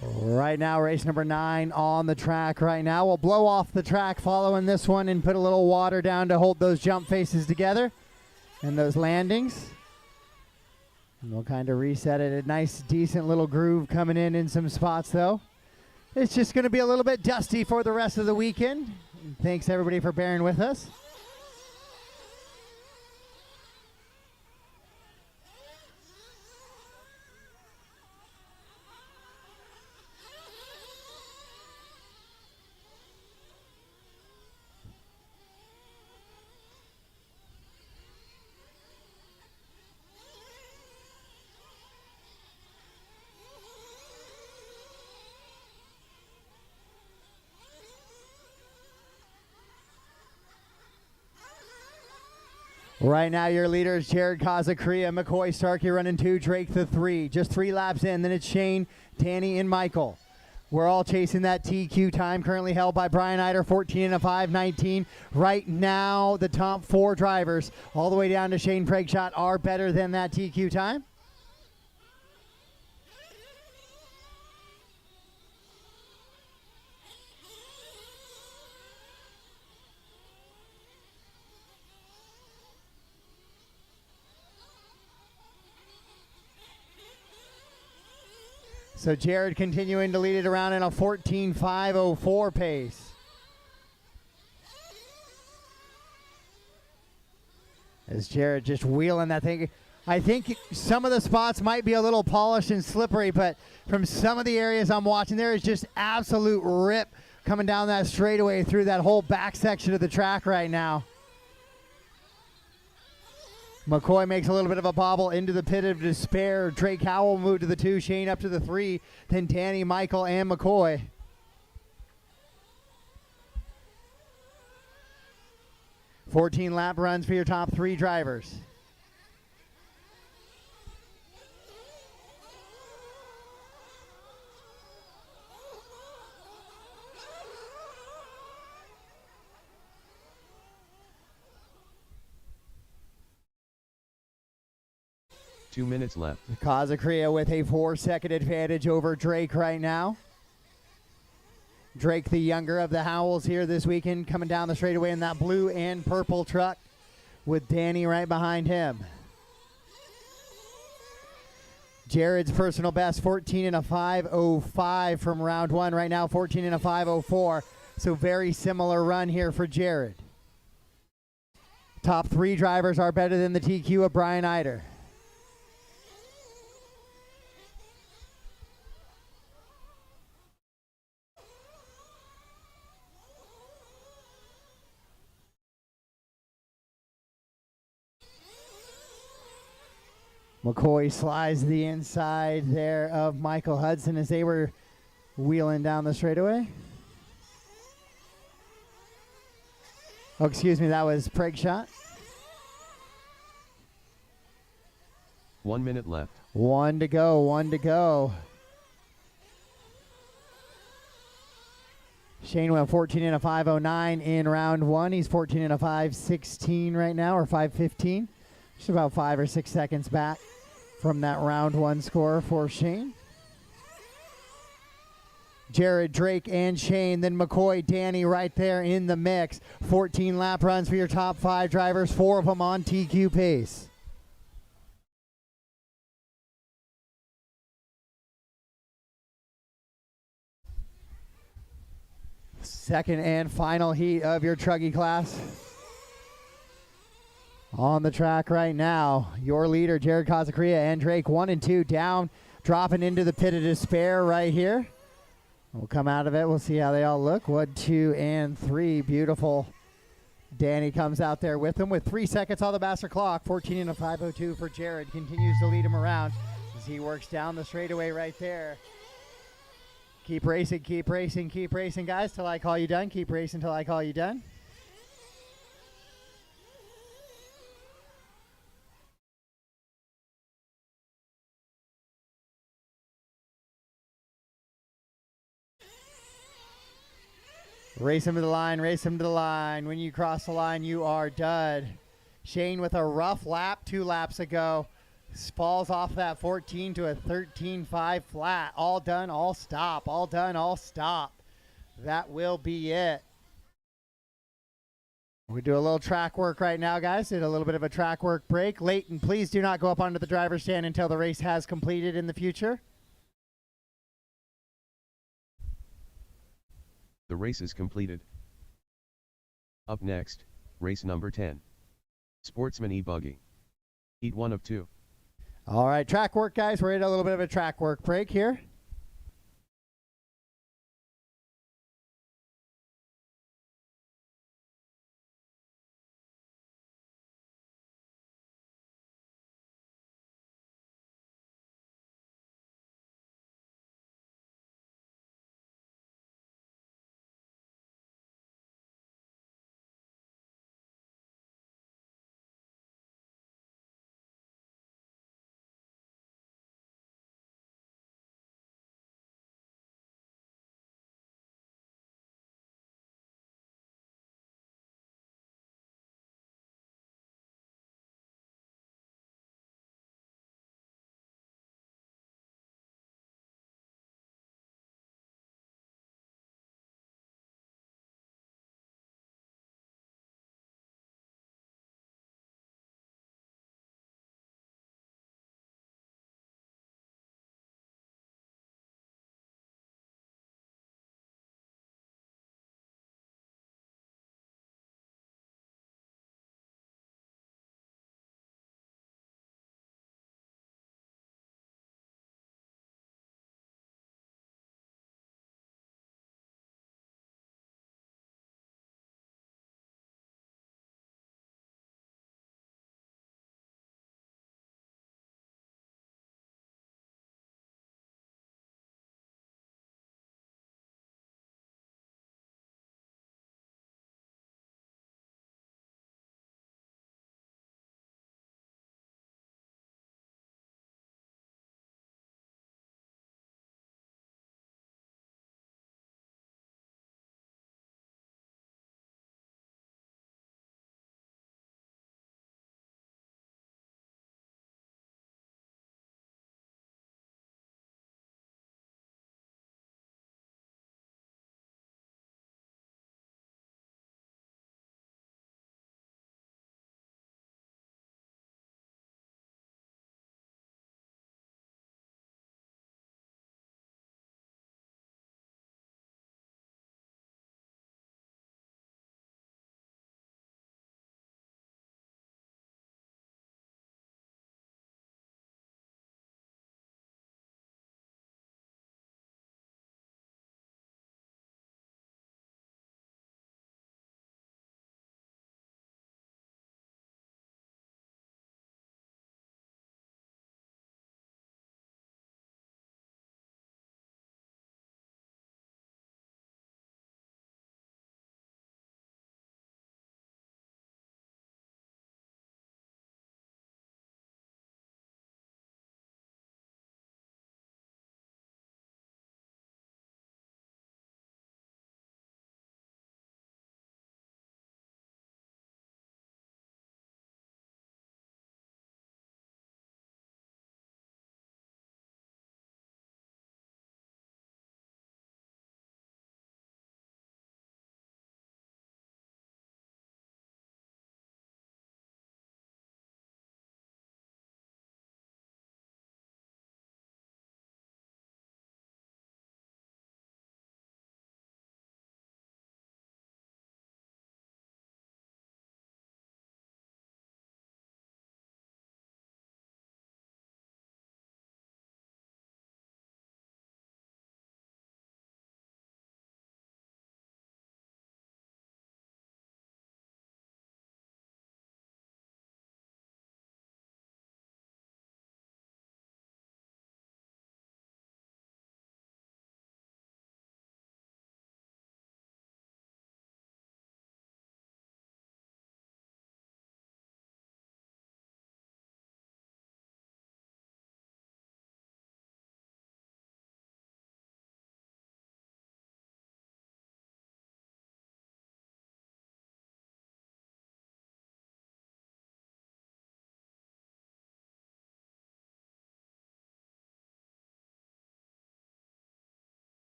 Right now, race number 9 on the track right now. We'll blow off the track following this one and put a little water down to hold those jump faces together and those landings. And we'll kind of reset it. A nice, decent little groove coming in some spots, though. It's just going to be a little bit dusty for the rest of the weekend. Thanks, everybody, for bearing with us. Right now, your leader is Jared Kazakria. McCoy Starkey running 2, Drake the 3. Just 3 laps in. Then it's Shane, Danny, and Michael. We're all chasing that TQ time, currently held by Brian Eider, 14 and a 5:19. Right now, the top 4 drivers, all the way down to Shane Pregshot, are better than that TQ time. So Jared continuing to lead it around in a 14.504 pace. As Jared just wheeling that thing. I think some of the spots might be a little polished and slippery, but from some of the areas I'm watching, there is just absolute rip coming down that straightaway through that whole back section of the track right now. McCoy makes a little bit of a bobble into the pit of despair. Drake Howell moved to the 2, Shane up to the 3, then Danny, Michael, and McCoy. "14 lap runs for your top 3 drivers. Two minutes left. Kazakria with a 4-second advantage over Drake right now. Drake, the younger of the Howells here this weekend, coming down the straightaway in that blue and purple truck with Danny right behind him. Jared's personal best, 14 and a 5:05 from round 1. Right now, 14 and a 5:04. So very similar run here for Jared. Top 3 drivers are better than the TQ of Brian Eider. McCoy slides the inside there of Michael Hudson as they were wheeling down the straightaway. Oh, excuse me, that was Pregshot. 1 minute left. 1 to go, 1 to go. Shane went 14 and a 5:09 in round 1. He's 14 and a 5:16 right now, or 5:15. Just about 5 or 6 seconds back from that round 1 score for Shane. Jared, Drake, and Shane, then McCoy, Danny right there in the mix. 14 lap runs for your top 5 drivers, 4 of them on TQ pace. Second and final heat of your Truggy class. On the track right now, your leader, Jared Kazakria and Drake, 1 and 2 down, dropping into the pit of despair right here. We'll come out of it. We'll see how they all look. 1, 2, and 3. Beautiful. Danny comes out there with them with 3 seconds on the master clock. 14 and a 5:02 for Jared. Continues to lead him around as he works down the straightaway right there. Keep racing, keep racing, keep racing, guys, till I call you done. Keep racing till I call you done. Race him to the line, race him to the line. When you cross the line, you are done. Shane with a rough lap 2 laps ago. Falls off that 14 to a 13.5 flat. All done, all stop. All done, all stop. That will be it. We do a little track work right now, guys. Did a little bit of a track work break. Leighton, please do not go up onto the driver's stand until the race has completed in the future. The race is completed. Up next, race number 10. Sportsman E-Buggy. Heat 1 of 2. All right, track work, guys. We're in a little bit of a track work break here.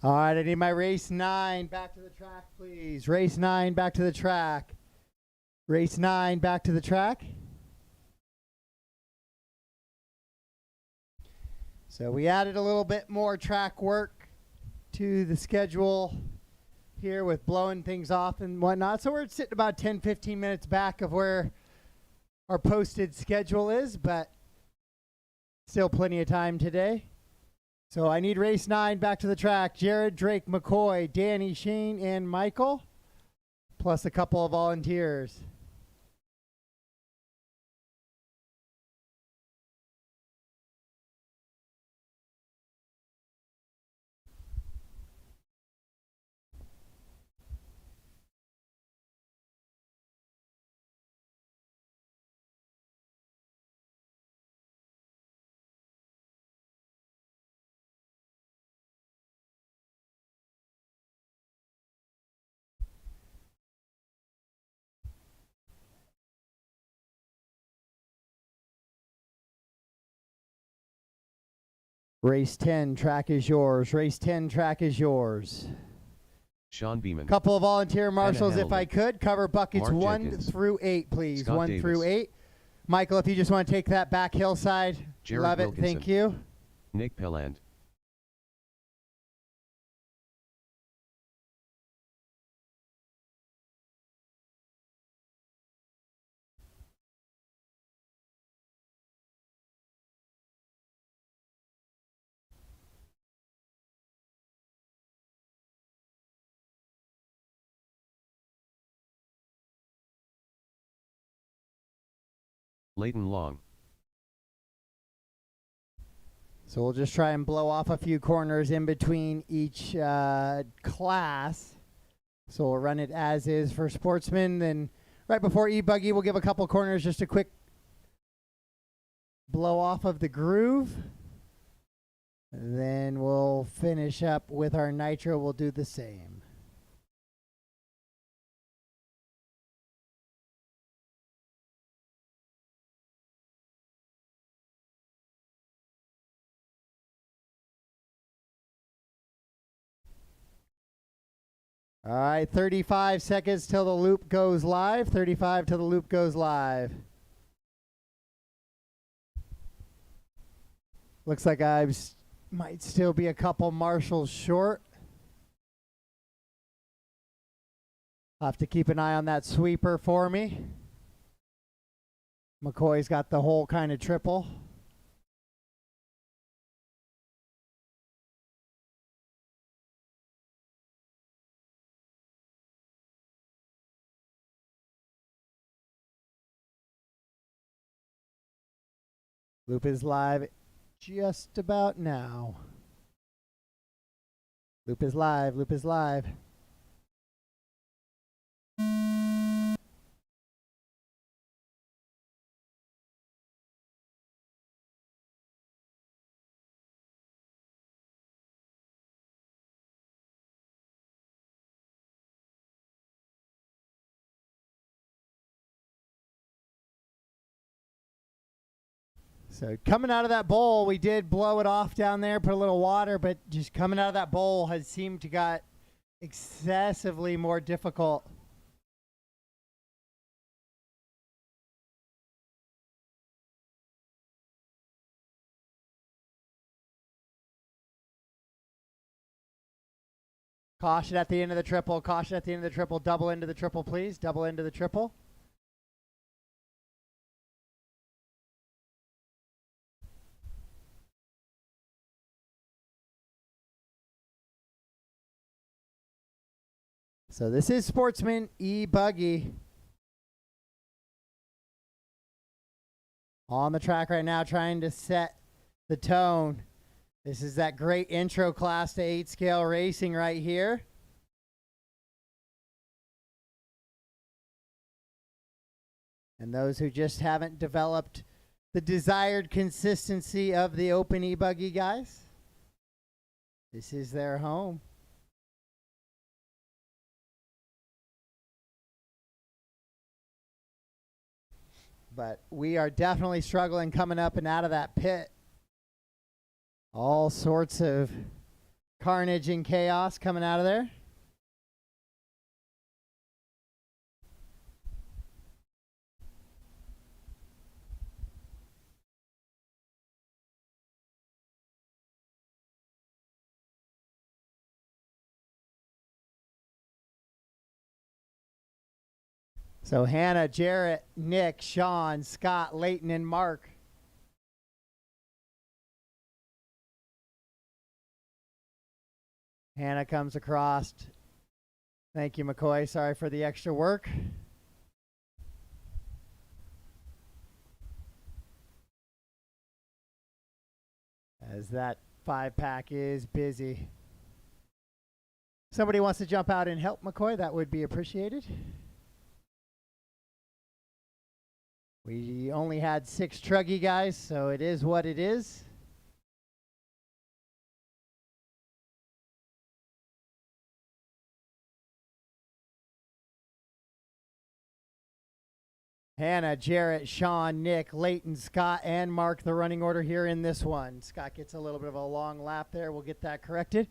All right, I need my race 9 back to the track, please. Race 9 back to the track. Race 9 back to the track. So we added a little bit more track work to the schedule here with blowing things off and whatnot. So we're sitting about 10, 15 minutes back of where our posted schedule is, but still plenty of time today. So I need race 9 back to the track. Jared, Drake, McCoy, Danny, Shane, and Michael, plus a couple of volunteers. Race 10, track is yours. Race 10, track is yours. Sean Beeman. Couple of volunteer marshals, if I could. Cover buckets Mark 1 Jenkins. through 8, please. Scott 1 Davis. through 8. Michael, if you just want to take that back hillside. Jared Love it. Wilkinson. Thank you. Nick Pelland. Leighton Long. So we'll just try and blow off a few corners in between each class. So we'll run it as is for sportsmen. Then right before e-buggy, we'll give a couple corners, just a quick blow off of the groove. Then we'll finish up with our nitro. We'll do the same. All right, 35 seconds till the loop goes live. 35 till the loop goes live. Looks like I might still be a couple marshals short. I'll have to keep an eye on that sweeper for me. McCoy's got the whole kind of triple. Loop is live just about now. Loop is live, loop is live. So coming out of that bowl, we did blow it off down there, put a little water, but just coming out of that bowl has seemed to got excessively more difficult. Caution at the end of the triple, caution at the end of the triple, double into the triple, please, double into the triple. So this is Sportsman E-Buggy. On the track right now, trying to set the tone. This is that great intro class to 8 scale racing right here. And those who just haven't developed the desired consistency of the open E-Buggy guys, this is their home. But we are definitely struggling coming up and out of that pit. All sorts of Carnage and chaos coming out of there. So Hannah, Jarrett, Nick, Sean, Scott, Leighton, and Mark. Hannah comes across. Thank you, McCoy. Sorry for the extra work. As that 5-pack is busy. Somebody wants to jump out and help McCoy, that would be appreciated. We only had 6 truggy guys, so it is what it is. Hannah, Jarrett, Sean, Nick, Leighton, Scott, and Mark, the running order here in this one. Scott gets a little bit of a long lap there. We'll get that corrected.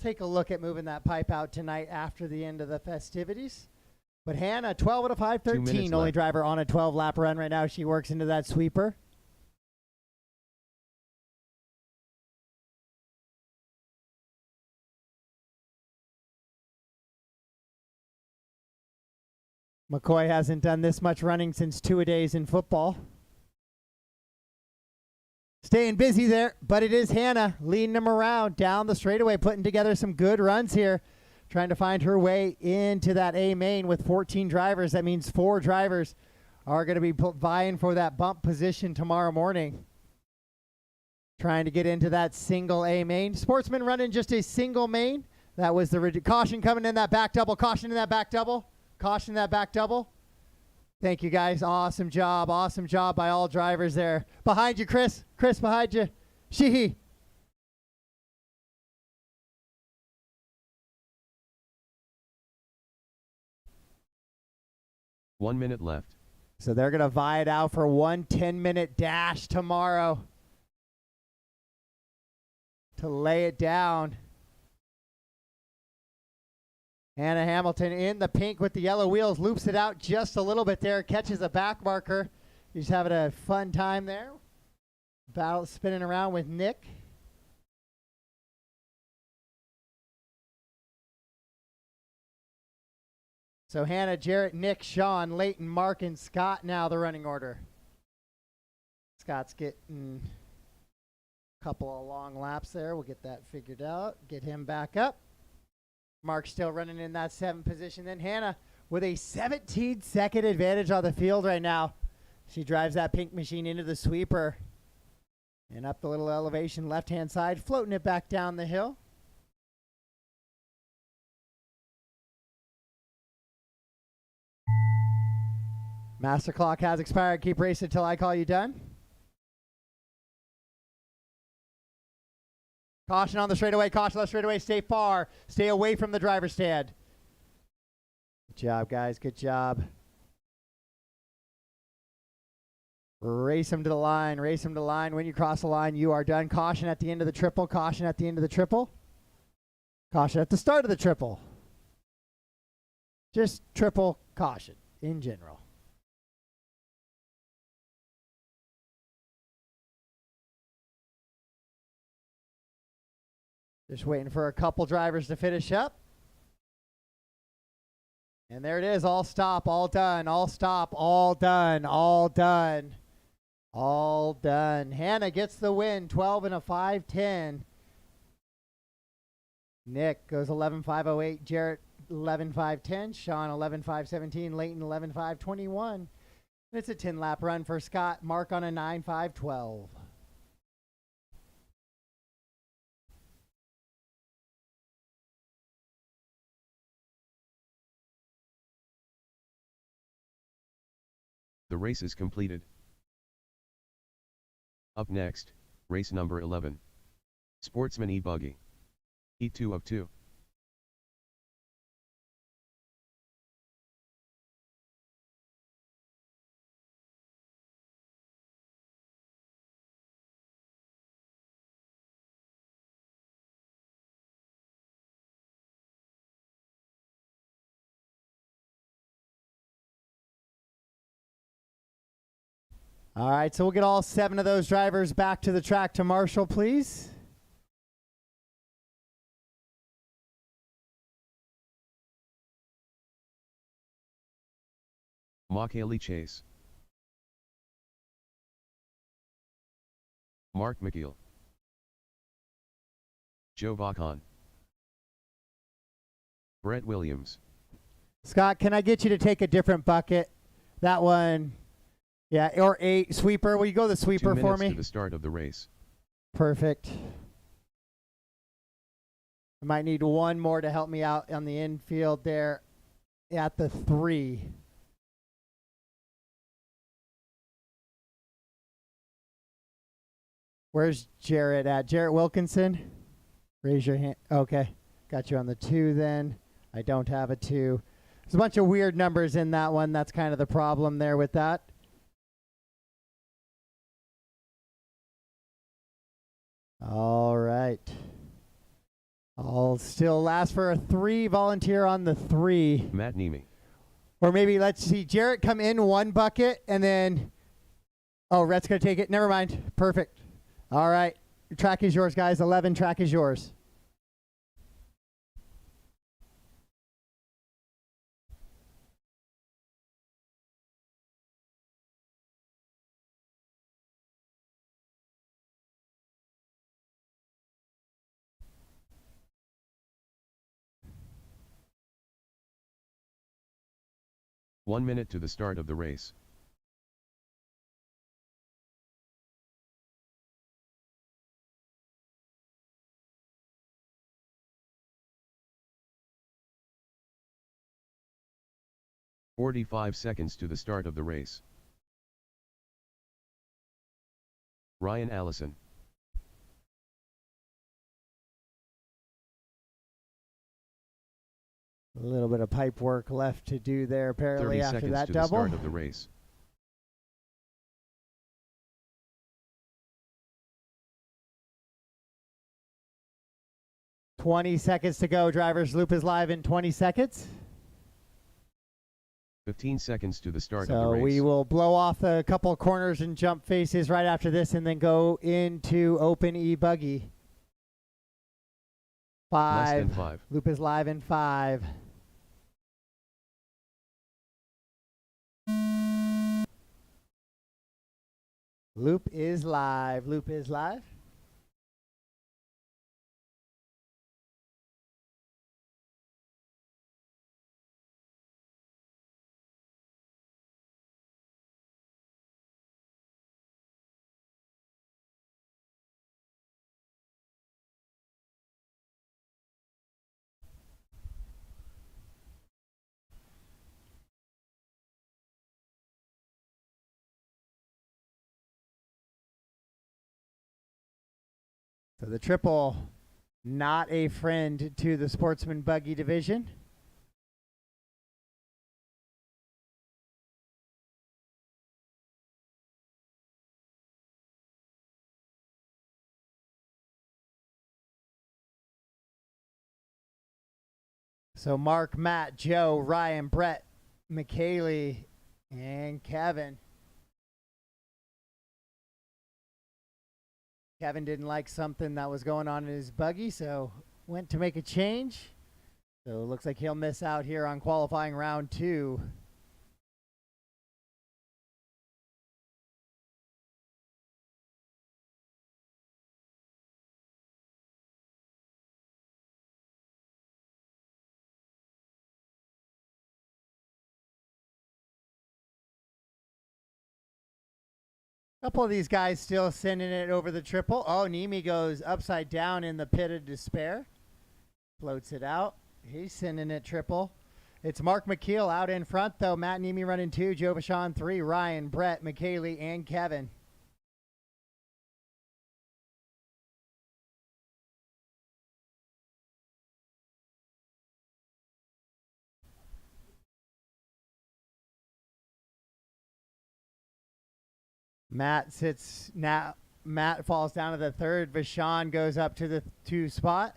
Take a look at moving that pipe out tonight after the end of the festivities. But Hannah, 12 out of 5, 13, only driver on a 12-lap run right now. She works into that sweeper. McCoy hasn't done this much running since 2-a-days in football. Staying busy there, but it is Hannah leading them around down the straightaway, putting together some good runs here, trying to find her way into that A main with 14 drivers. That means 4 drivers are going to be vying for that bump position tomorrow morning. Trying to get into that single A main. Sportsman running just a single main. That was the caution coming in that back double. Caution in that back double. Caution in that back double. Thank you, guys. Awesome job. Awesome job by all drivers there. Behind you, Chris. Chris, behind you. Sheehy. One minute left. So they're going to vie it out for one 10-minute dash tomorrow to lay it down. Hannah Hamilton in the pink with the yellow wheels, loops it out just a little bit there, catches a back marker. He's having a fun time there. Battle spinning around with Nick. So Hannah, Jarrett, Nick, Sean, Leighton, Mark, and Scott now the running order. Scott's getting a couple of long laps there. We'll get that figured out. Get him back up. Mark still running in that 7th position. Then Hannah with a 17-second advantage on the field right now. She drives that pink machine into the sweeper and up the little elevation left-hand side, floating it back down the hill. Master clock has expired. Keep racing until I call you done. Caution on the straightaway. Caution on the straightaway. Stay far. Stay away from the driver's stand. Good job, guys. Good job. Race them to the line. Race them to the line. When you cross the line, you are done. Caution at the end of the triple. Caution at the end of the triple. Caution at the start of the triple. Just triple caution in general. Just waiting for a couple drivers to finish up. And there it is. All stop, all done, all stop, all done, all done, all done. Hannah gets the win, 12 and a 5:10. Nick goes 11.508. Jarrett 11.510. Sean 11.517. Leighton 11.521. It's a 10-lap run for Scott. Mark on a 9.512. The race is completed. Up next, race number 11. Sportsman E-Buggy. E2 of 2. All right, so we'll get all 7 of those drivers back to the track to Marshall, please. Haley Chase. Mark McKeel. Joe Vaughan. Brett Williams. Scott, can I get you to take a different bucket? That one, yeah, or 8 sweeper. Will you go the sweeper 2 for minutes me? to the start of the race. Perfect. I might need one more to help me out on the infield there at the 3. Where's Jarrett at? Jarrett Wilkinson? Raise your hand. Okay. Got you on the 2 then. I don't have a 2. There's a bunch of weird numbers in that one. That's kind of the problem there with that. All right. I'll still last for a 3. Volunteer on the 3. Matt Niemi. Or maybe let's see Jarrett come in 1 bucket and then, oh, Rhett's going to take it. Never mind. Perfect. All right. Track is yours, guys. 11, track is yours. One minute to the start of the race. "45 seconds to the start of the race. Ryan Allison. A little bit of pipe work left to do there apparently 30 after seconds that to double. the start of the race. "20 seconds to go. Driver's loop is live in 20 seconds. 15 seconds to the start of the So race. we will blow off a couple of corners and jump faces right after this and then go into open E-buggy. Less 5. than 5. Loop is live in 5. Loop is live. Loop is live. So the triple, not a friend to the sportsman buggy division. So Mark, Matt, Joe, Ryan, Brett, McKaylee, and Kevin. Kevin didn't like something that was going on in his buggy, so went to make a change. So it looks like he'll miss out here on qualifying round 2. A couple of these guys still sending it over the triple. Oh, Niemi goes upside down in the pit of despair. Floats it out. He's sending it triple. It's Mark McKeel out in front, though. Matt Niemi running 2. Joe Vachon 3. Ryan, Brett, McKaylee, and Kevin. Matt sits now. Matt falls down to the 3rd. Vachon goes up to the 2 spot.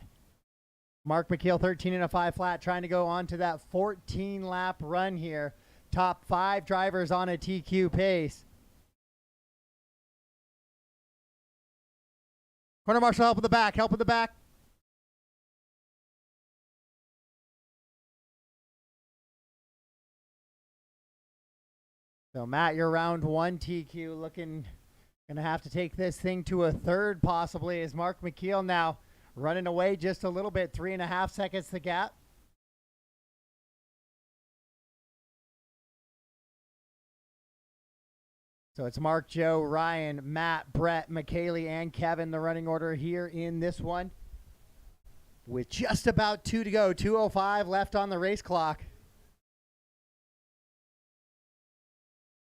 Mark McKeel 13 and a 5 flat, trying to go on to that 14 lap run here. Top 5 drivers on a TQ pace. Hunter Marshall, help with the back. Help with the back. So, Matt, you're round 1 TQ. Looking, going to have to take this thing to a third possibly as Mark McKeel now running away just a little bit. 3.5 seconds the gap. So it's Mark, Joe, Ryan, Matt, Brett, McKaylee, and Kevin, the running order here in this one. With just about 2 to go, 2:05 left on the race clock.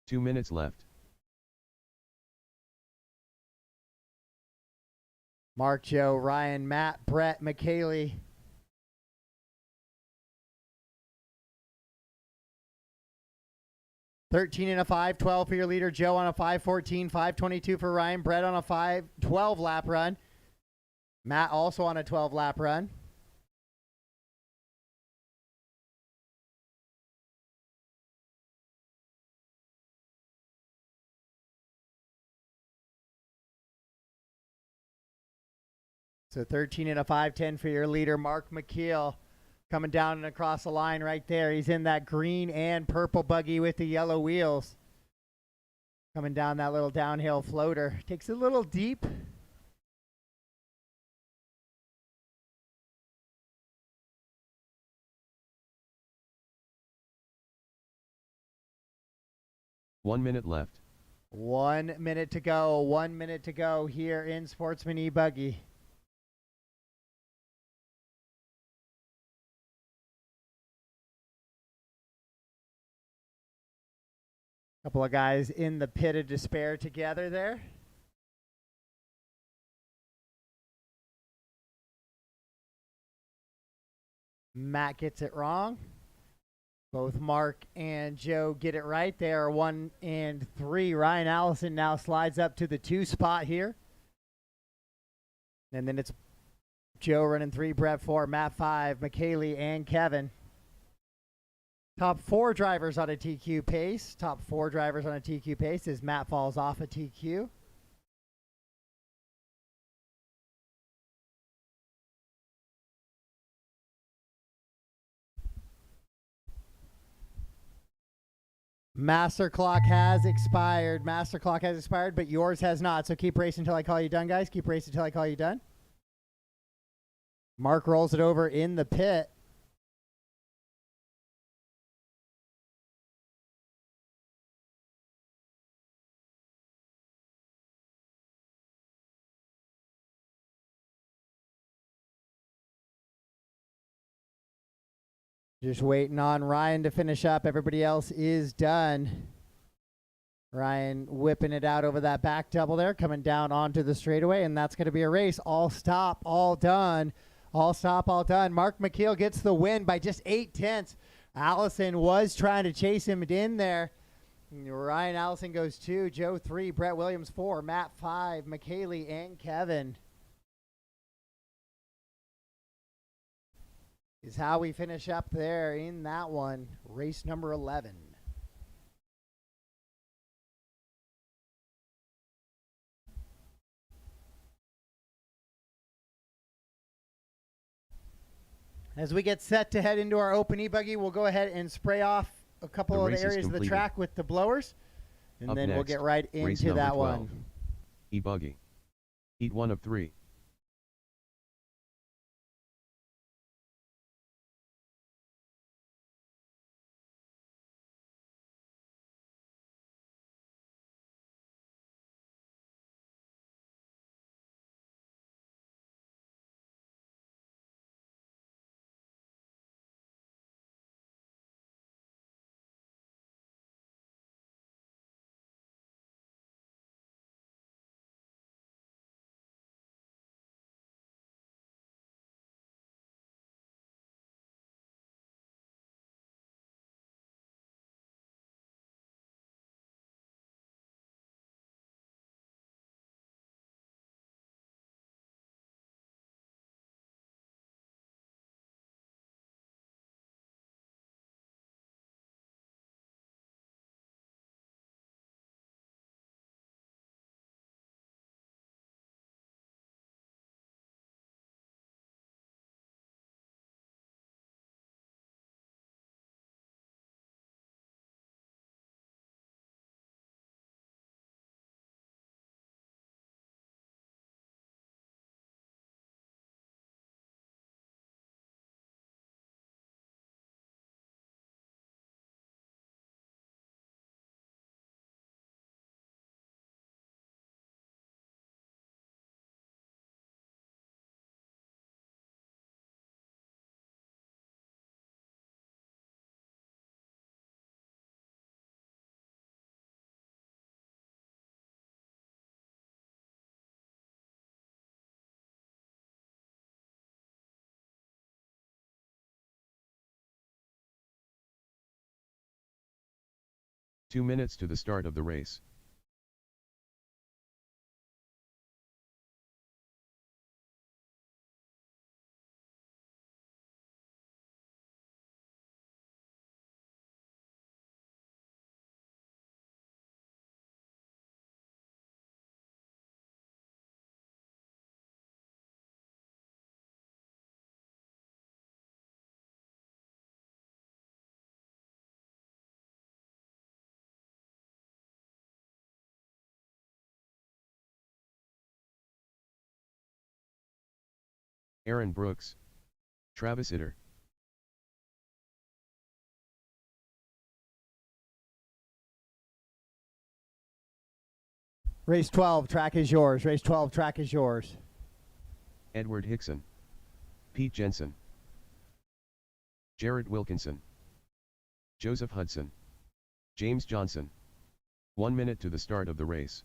2 minutes left. Mark, Joe, Ryan, Matt, Brett, McKaylee. $13 and a 5:12 for your leader, Joe on a 5:14, 5:22 for Ryan, Brett on a 5:12 lap run, Matt also on a 12 lap run. So 13 and a 5:10 for your leader, Mark McKeel. Coming down and across the line right there. He's in that green and purple buggy with the yellow wheels. Coming down that little downhill floater. Takes it a little deep. One minute left. 1 minute to go. 1 minute to go here in Sportsman E-Buggy. Couple of guys in the pit of despair together there. Matt gets it wrong. Both Mark and Joe get it right. They are 1 and 3. Ryan Allison now slides up to the 2 spot here. And then it's Joe running 3, Brett 4, Matt 5, McKaylee, and Kevin. Top 4 drivers on a TQ pace. Top 4 drivers on a TQ pace as Matt falls off a TQ. Master clock has expired. Master clock has expired, but yours has not. So keep racing until I call you done, guys. Keep racing until I call you done. Mark rolls it over in the pit. Just waiting on Ryan to finish up. Everybody else is done. Ryan whipping it out over that back double there, coming down onto the straightaway, and that's going to be a race. All stop, all done. All stop, all done. Mark McKeel gets the win by just 0.8. Allison was trying to chase him in there. Ryan Allison goes 2, Joe 3, Brett Williams 4, Matt 5, McKaylee, and Kevin. Is how we finish up there in that one. Race number 11. As we get set to head into our open e-buggy, we'll go ahead and spray off a couple of the areas of the track with the blowers. And Up then next, we'll get right into that 12. one. E-buggy. Heat 1 of 3. 2 minutes to the start of the race. Aaron Brooks, Travis Itter. Race 12, track is yours. Race 12, track is yours. Edward Hickson, Pete Jensen, Jarrett Wilkinson, Joseph Hudson, James Johnson. 1 minute to the start of the race.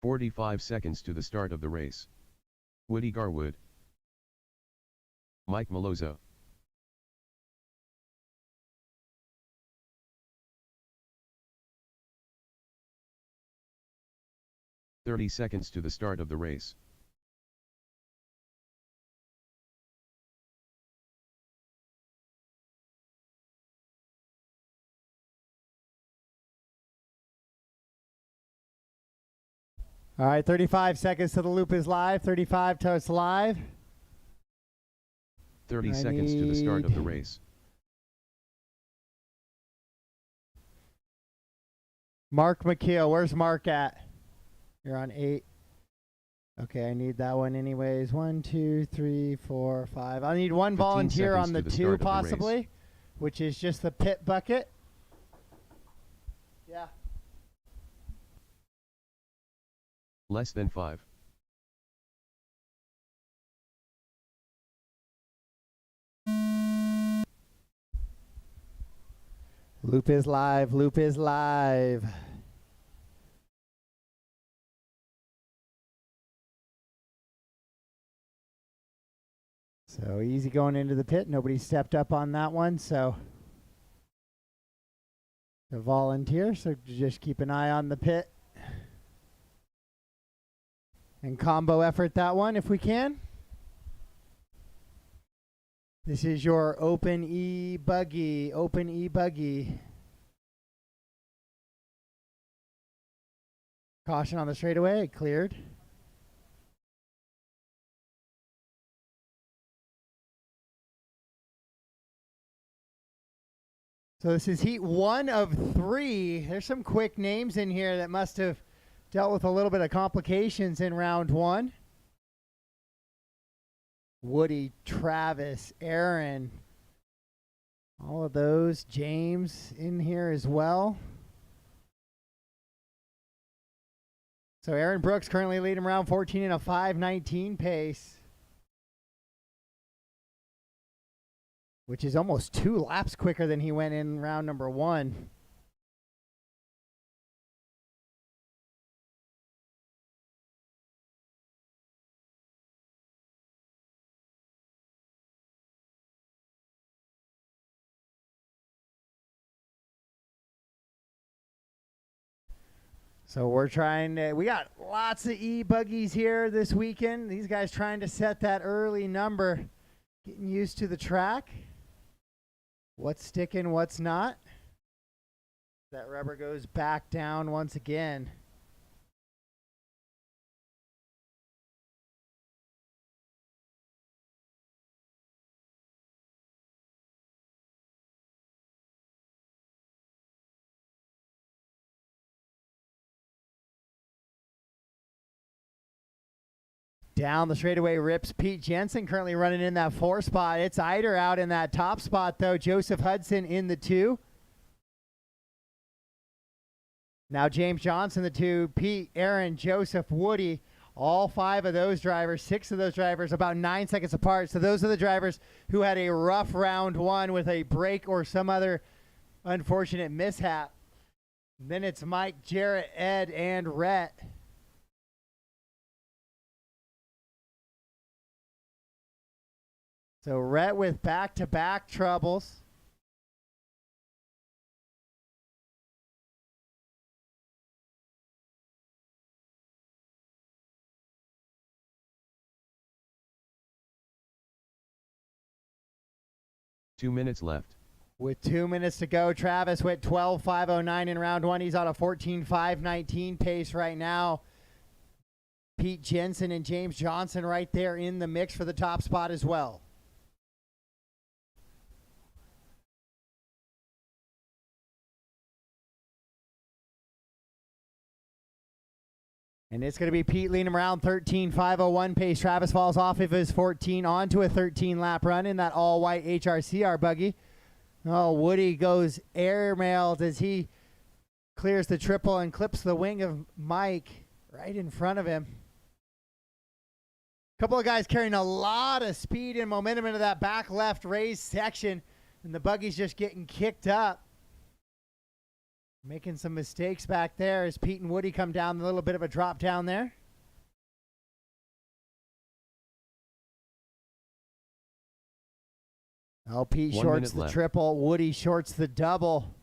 "45 seconds to the start of the race. Woody Garwood, Mike Malozzo, "30 seconds to the start of the race. All right, 35 seconds to the loop is live. 35 till it's live. 30 seconds to the start of the race. Mark McKeel, where's Mark at? You're on 8. Okay, I need that one anyways. 1, 2, 3, 4, 5. I need one volunteer on the 2 possibly, which is just the pit bucket. Yeah. Less than 5. Loop is live. Loop is live. So easy going into the pit. Nobody stepped up on that one, so the volunteer. So just keep an eye on the pit and combo effort that one if we can. This is your open e-buggy. Open e-buggy. Caution on the straightaway. It cleared. So this is heat 1 of 3. There's some quick names in here that must have dealt with a little bit of complications in round 1. Woody, Travis, Aaron, all of those. James in here as well. So Aaron Brooks currently leading round 14 in a 5:19 pace, which is almost 2 laps quicker than he went in round number 1. So we're trying to, we got lots of e-buggies here this weekend. These guys trying to set that early number, getting used to the track. What's sticking, what's not. That rubber goes back down once again. Down the straightaway rips Pete Jensen, currently running in that 4 spot. It's Eider out in that top spot, though. Joseph Hudson in the 2. Now James Johnson, the 2. Pete, Aaron, Joseph, Woody. All 5 of those drivers, 6 of those drivers, about 9 seconds apart. So those are the drivers who had a rough round 1 with a break or some other unfortunate mishap. Then it's Mike, Jarrett, Ed, and Rhett. So Rhett with back-to-back troubles. Two minutes left. With 2 minutes to go, Travis went 12.509 in round one. He's on a 14.519 pace right now. Pete Jensen and James Johnson right there in the mix for the top spot as well. And it's going to be Pete leading him around 13.501 pace. Travis falls off of his 14 onto a 13-lap run in that all-white HRCR buggy. Oh, Woody goes airmailed as he clears the triple and clips the wing of Mike right in front of him. A couple of guys carrying a lot of speed and momentum into that back left raised section, and the buggy's just getting kicked up. Making some mistakes back there as Pete and Woody come down a little bit of a drop down there. Oh, Pete shorts the triple. Woody shorts the double.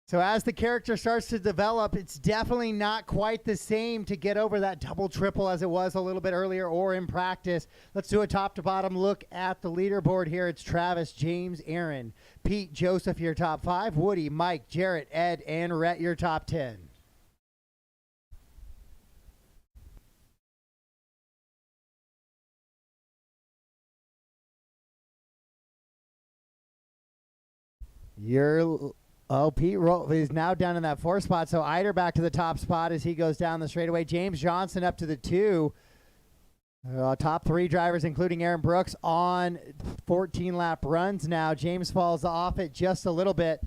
So as the character starts to develop, it's definitely not quite the same to get over that double triple as it was a little bit earlier or in practice. Let's do a top to bottom look at the leaderboard here. It's Travis, James, Aaron, Pete, Joseph, your top 5, Woody, Mike, Jarrett, Ed, and Rhett, your top 10. Pete is now down in that 4 spot, so Eider back to the top spot as he goes down the straightaway. James Johnson up to the 2. Top 3 drivers, including Aaron Brooks, on 14-lap runs now. James falls off it just a little bit.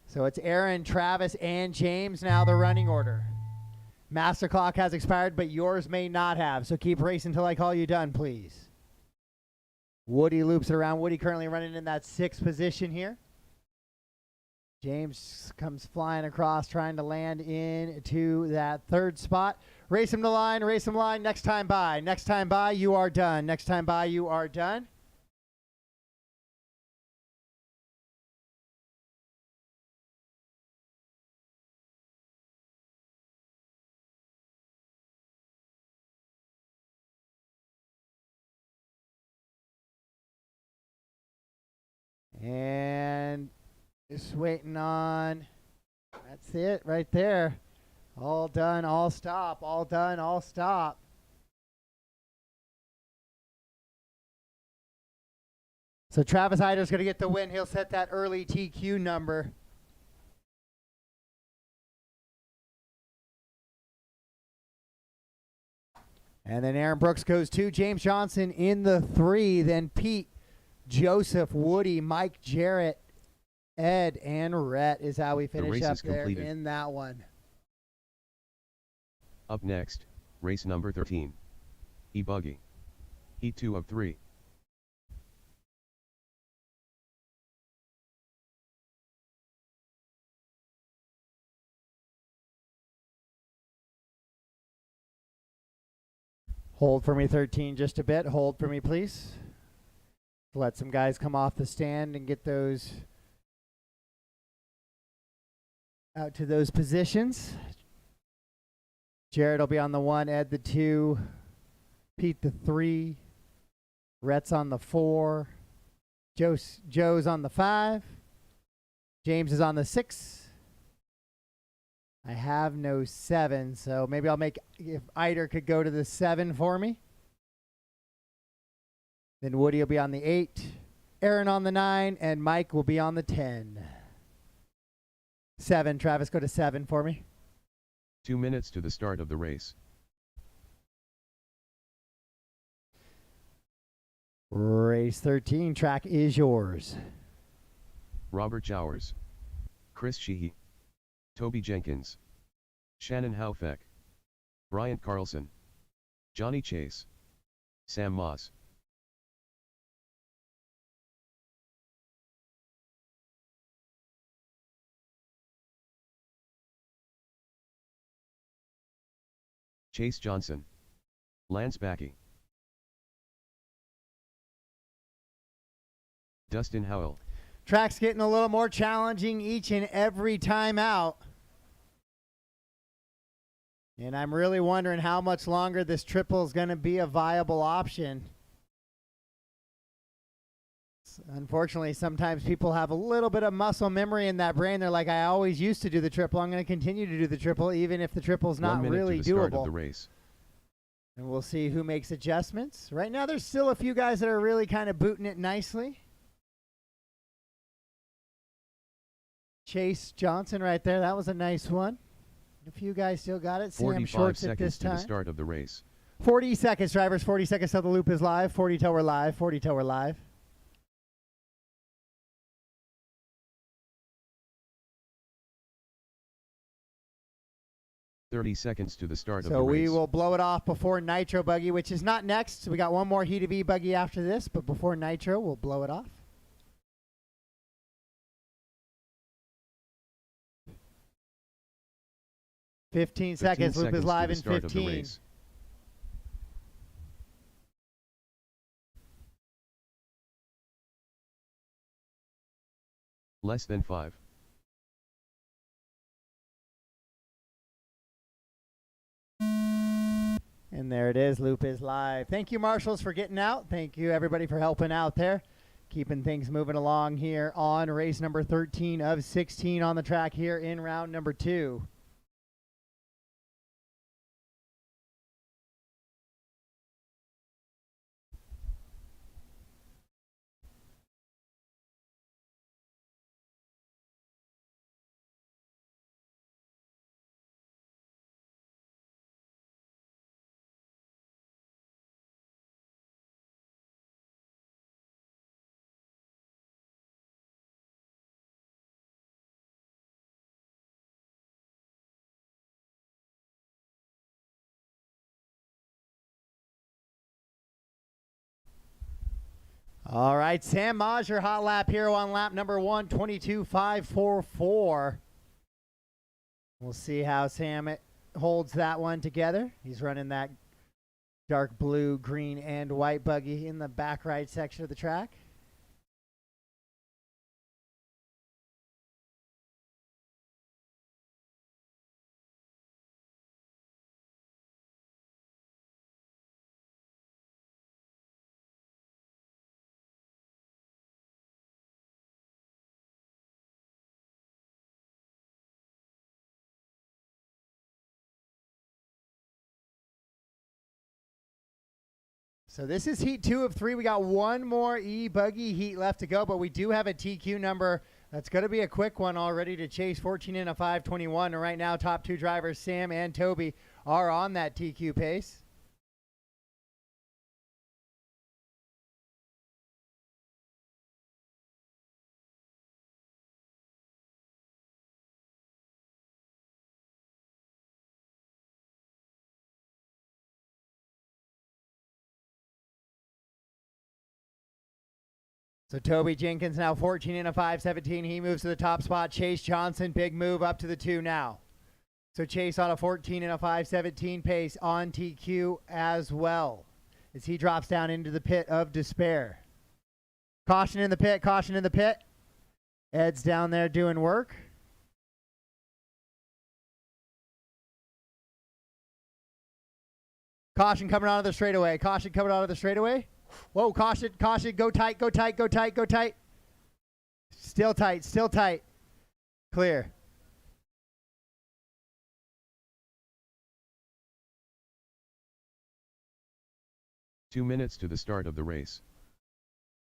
So it's Aaron, Travis, and James now the running order. Master clock has expired, but yours may not have, so keep racing until I call you done, please. Woody loops it around. Woody currently running in that 6th position here. James comes flying across, trying to land into that 3rd spot. Race him to line, race him line. Next time by. Next time by, you are done. Next time by, you are done. And just waiting on, that's it right there. All done, all stop, all done, all stop. So Travis Eider's going to get the win. He'll set that early TQ number. And then Aaron Brooks goes 2. James Johnson in the 3. Then Pete, Joseph, Woody, Mike, Jarrett, Ed, and Rhett is how we finish up there in that one. Up next, race number 13. E-Buggy. Heat 2 of 3. Hold for me, 13, just a bit. Hold for me, please. Let some guys come off the stand and get those out to those positions. Jared will be on the 1, Ed the 2, Pete the 3, Rhett's on the 4, Joe's on the 5, James is on the 6. I have no 7, so maybe I'll make, if Eider could go to the 7 for me. Then Woody will be on the 8, Aaron on the 9, and Mike will be on the 10. 7, Travis, go to 7 for me. 2 minutes to the start of the race. Race 13, track is yours. Robert Jowers, Chris Sheehy, Toby Jenkins, Shannon Haufeck, Bryant Carlson, Johnny Chase, Sam Moss. Chase Johnson. Lance Backey. Dustin Howell. Track's getting a little more challenging each and every time out. And I'm really wondering how much longer this triple is going to be a viable option. Unfortunately, sometimes people have a little bit of muscle memory in that brain. They're like, I always used to do the triple. I'm going to continue to do the triple, even if the triple's not really to the start doable. Of the race. And we'll see who makes adjustments. Right now, there's still a few guys that are really kind of booting it nicely. Chase Johnson right there. That was a nice one. A few guys still got it. Sam Shorts at this time. 45 seconds to the start of the race. 40 seconds, drivers. 40 seconds till the loop is live. 40 till we're live. 40 till we're live. .30 seconds to the start of the So race. we will blow it off before Nitro Buggy, which is not next. We got one more Heat of E Buggy after this, but before Nitro, we'll blow it off. Fifteen seconds. Loop is live in 15. Less than 5. And there it is. Loop is live. Thank you, marshals, for getting out. Thank you, everybody, for helping out there. Keeping things moving along here on race number 13 of 16 on the track here in round number 2. All right, Sam Maj, your hot lap hero on lap number 1:22.544. We'll see how Sam holds that one together. He's running that dark blue, green, and white buggy in the back right section of the track. So this is heat 2 of 3. We got one more E-Buggy heat left to go, but we do have a TQ number. That's going to be a quick one already to chase 14 in a 5:21. And right now, top 2 drivers, Sam and Toby, are on that TQ pace. So Toby Jenkins now 14 in a 5:17. He moves to the top spot. Chase Johnson, big move up to the 2 now. So Chase on a 14 in a 5:17 pace on TQ as well as he drops down into the pit of despair. Caution in the pit, caution in the pit. Ed's down there doing work. Caution coming out of the straightaway. Caution coming out of the straightaway. Whoa, caution, caution, go tight, go tight, go tight, go tight. Still tight, still tight. Clear. Two minutes to the start of the race.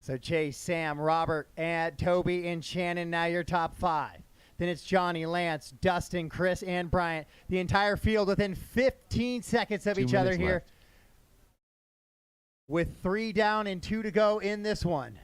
So Chase, Sam, Robert, and Toby, and Shannon, now your top 5. Then it's Johnny, Lance, Dustin, Chris, and Bryant. The entire field within 15 seconds of each other here. Left. With 3 down and 2 to go in this one.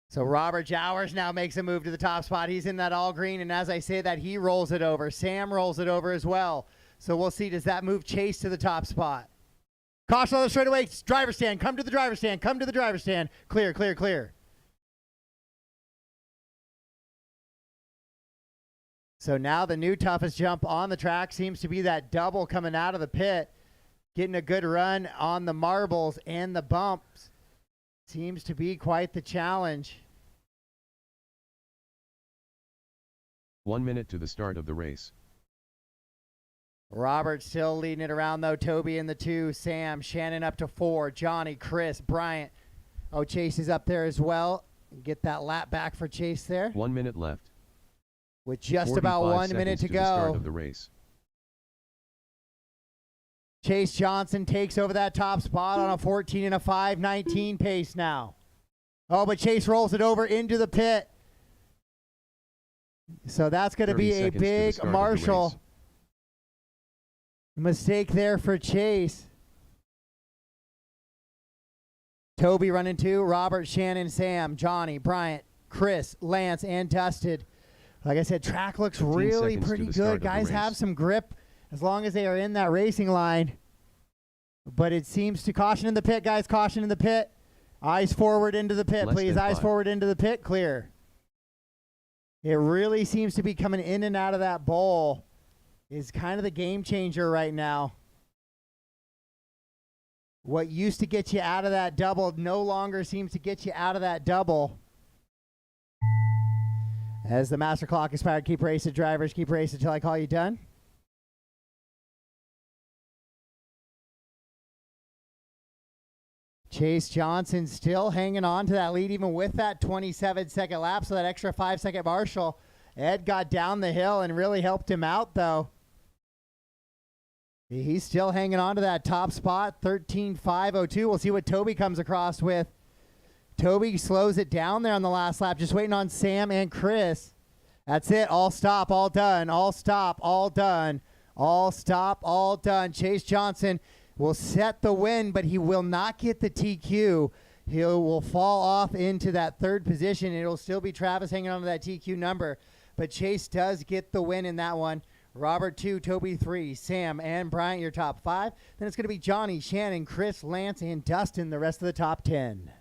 So Robert Jowers now makes a move to the top spot. He's in that all green, and as I say that, he rolls it over. Sam rolls it over as well. So we'll see, does that move Chase to the top spot? Caution on the straightaway, driver stand. Come to the driver stand. Come to the driver stand. Clear, clear, clear. So now the new toughest jump on the track seems to be that double coming out of the pit. Getting a good run on the marbles and the bumps. Seems to be quite the challenge. 1 minute to the start of the race. Robert still leading it around, though. Toby in the 2. Sam, Shannon up to 4. Johnny, Chris, Bryant. Oh, Chase is up there as well. Get that lap back for Chase there. 1 minute left. With just about 1 minute to The start go. of the race. Chase Johnson takes over that top spot on a 14 and a 5:19 pace now. Oh, but Chase rolls it over into the pit. So that's going to be a big Marshall mistake there for Chase. Toby running 2. Robert, Shannon, Sam, Johnny, Bryant, Chris, Lance, and Dustin. Like I said, track looks really pretty good. Guys have some grip as long as they are in that racing line. But it seems to caution in the pit, guys. Caution in the pit. Eyes forward into the pit, please. Eyes forward into the pit. Clear. It really seems to be coming in and out of that bowl. Is kind of the game changer right now. What used to get you out of that double no longer seems to get you out of that double. As the master clock expired, keep racing, drivers. Keep racing until I call you done. Chase Johnson still hanging on to that lead even with that 27-second lap, so that extra 5-second Marshall. Ed got down the hill and really helped him out, though. He's still hanging on to that top spot, 13.502. We'll see what Toby comes across with. Toby slows it down there on the last lap, just waiting on Sam and Chris. That's it. All stop, all done. All stop, all done. All stop, all done. Chase Johnson will set the win, but he will not get the TQ. He will fall off into that 3rd position. It'll still be Travis hanging on to that TQ number, but Chase does get the win in that one. Robert 2, Toby 3, Sam and Bryant your top 5. Then it's going to be Johnny, Shannon, Chris, Lance, and Dustin the rest of the top 10.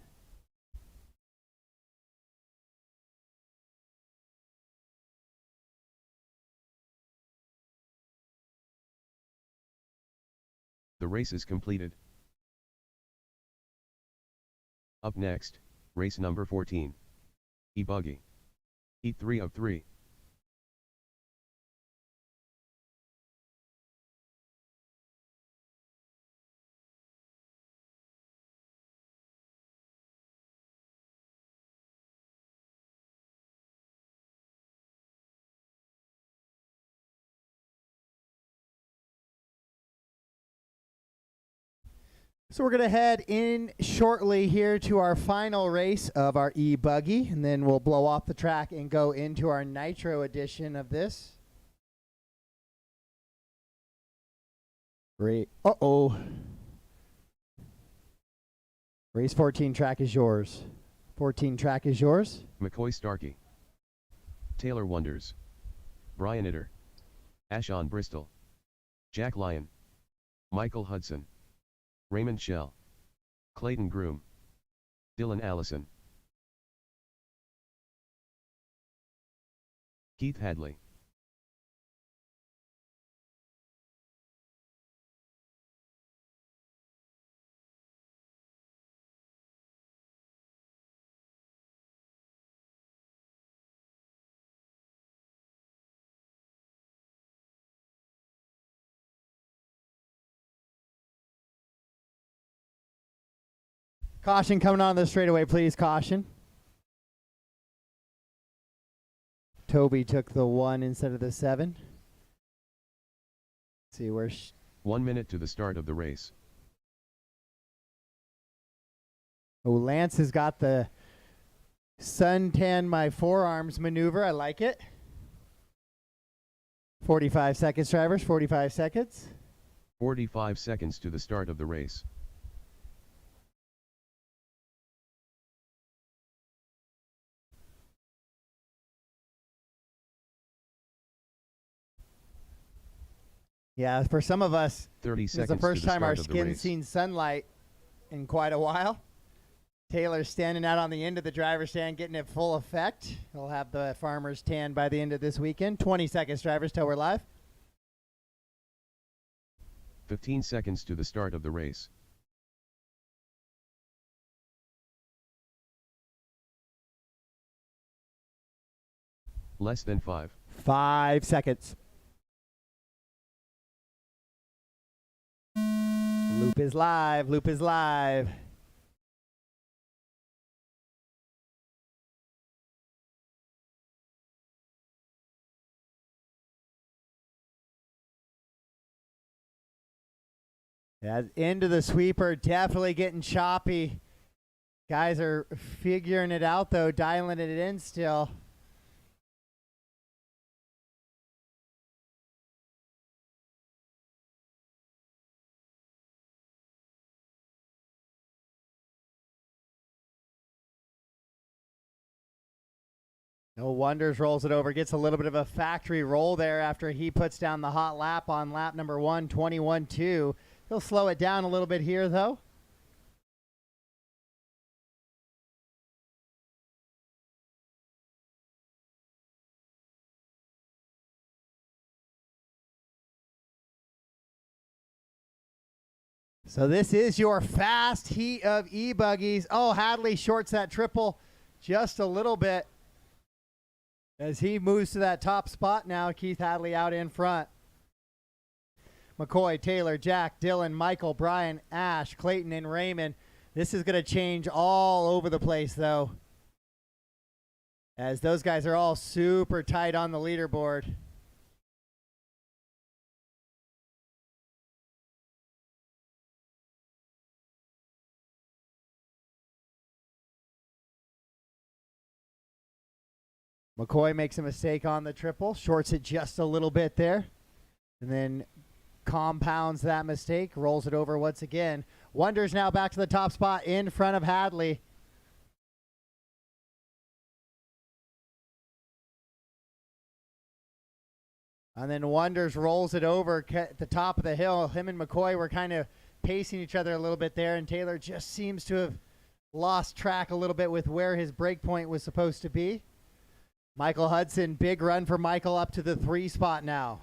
The race is completed. Up next, race number 14. E-Buggy. Heat 3 of 3. So we're going to head in shortly here to our final race of our E-Buggy, and then we'll blow off the track and go into our Nitro edition of this. Great. Uh-oh. Race 14 track is yours. 14 track is yours. McCoy Starkey. Taylor Wonders. Brian Itter. Ashon Bristol. Jack Lyon. Michael Hudson. Raymond Shell. Clayton Groom. Dylan Allison. Keith Hadley. Caution coming on the straightaway, please. Caution. Toby took the 1 instead of the 7. Let's see where. 1 minute to the start of the race. Oh, Lance has got the suntan my forearms maneuver. I like it. 45 seconds, drivers. 45 seconds. 45 seconds to the start of the race. Yeah, for some of us, 30 this is seconds the first to the time our start of the skin's race. seen sunlight in quite a while. Taylor's standing out on the end of the driver's stand, getting it full effect. He'll have the farmer's tan by the end of this weekend. 20 seconds, drivers, till we're live. 15 seconds to the start of the race. Less than 5. 5 seconds. Loop is live. Loop is live. Yeah, into the sweeper, definitely getting choppy. Guys are figuring it out, though, dialing it in still. No Wonders rolls it over, gets a little bit of a factory roll there after he puts down the hot lap on lap number 1, 21-2. He'll slow it down a little bit here, though. So this is your fast heat of e-buggies. Oh, Hadley shorts that triple just a little bit as he moves to that top spot now. Keith Hadley out in front. McCoy, Taylor, Jack, Dylan, Michael, Brian, Ash, Clayton, and Raymond. This is going to change all over the place, though, as those guys are all super tight on the leaderboard. McCoy makes a mistake on the triple, shorts it just a little bit there, and then compounds that mistake, rolls it over once again. Wonders now back to the top spot in front of Hadley. And then Wonders rolls it over at the top of the hill. Him and McCoy were kind of pacing each other a little bit there, and Taylor just seems to have lost track a little bit with where his break point was supposed to be. Michael Hudson, big run for Michael up to the 3 spot now.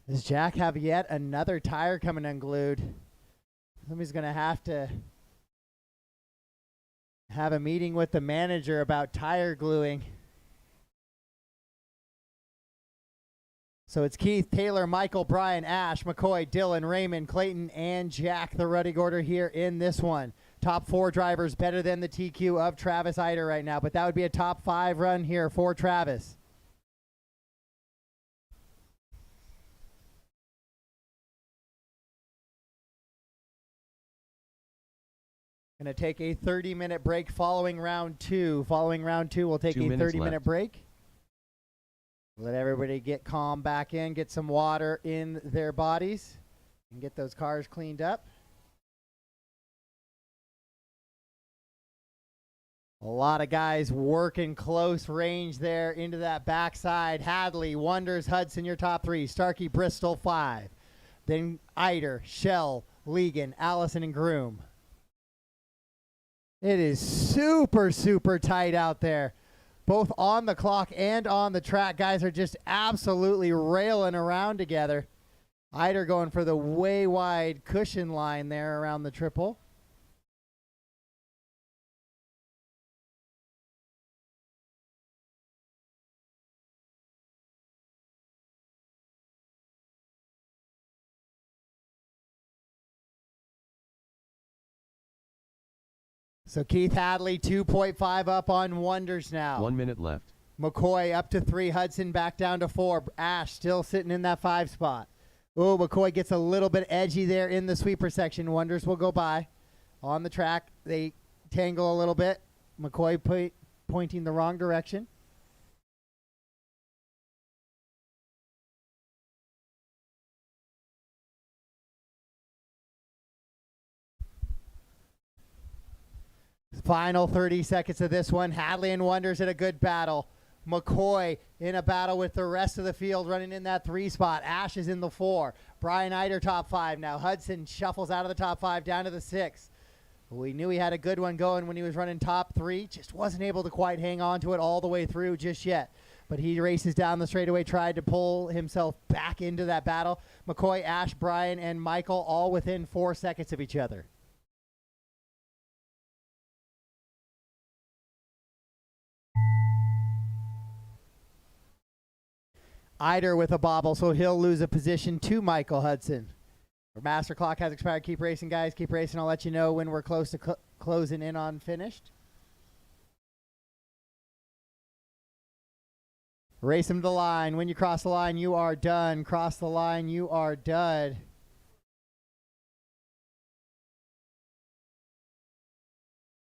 Does Jack have yet another tire coming unglued? Somebody's going to have a meeting with the manager about tire gluing. So it's Keith, Taylor, Michael, Brian, Ash, McCoy, Dylan, Raymond, Clayton, and Jack, the running order here in this one. Top 4 drivers better than the TQ of Travis Eider right now, but that would be a top 5 run here for Travis. Going to take a 30-minute break following round 2. Following round 2, we'll take a 30-minute break. Let everybody get calm back in, get some water in their bodies, and get those cars cleaned up. A lot of guys working close range there into that backside. Hadley, Wonders, Hudson, your top 3. Starkey, Bristol, 5. Then Eider, Shell, Legan, Allison, and Groom. It is super, super tight out there. Both on the clock and on the track, guys are just absolutely railing around together. Eider going for the way wide cushion line there around the triple. So Keith Hadley, 2.5 up on Wonders now. 1 minute left. McCoy up to 3. Hudson back down to 4. Ash still sitting in that 5 spot. Oh, McCoy gets a little bit edgy there in the sweeper section. Wonders will go by. On the track, they tangle a little bit. McCoy pointing the wrong direction. Final 30 seconds of this one. Hadley and Wonders in a good battle. McCoy in a battle with the rest of the field running in that 3 spot. Ash is in the 4. Brian Eider top 5 now. Hudson shuffles out of the top 5 down to the 6. We knew he had a good one going when he was running top 3. Just wasn't able to quite hang on to it all the way through just yet. But he races down the straightaway, tried to pull himself back into that battle. McCoy, Ash, Brian, and Michael all within 4 seconds of each other. Eider with a bobble, so he'll lose a position to Michael Hudson. Our master clock has expired. Keep racing, guys. Keep racing. I'll let you know when we're close to closing in on finished. Race him to the line. When you cross the line, you are done. Cross the line, you are done.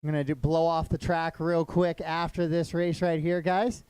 I'm going to blow off the track real quick after this race right here, guys.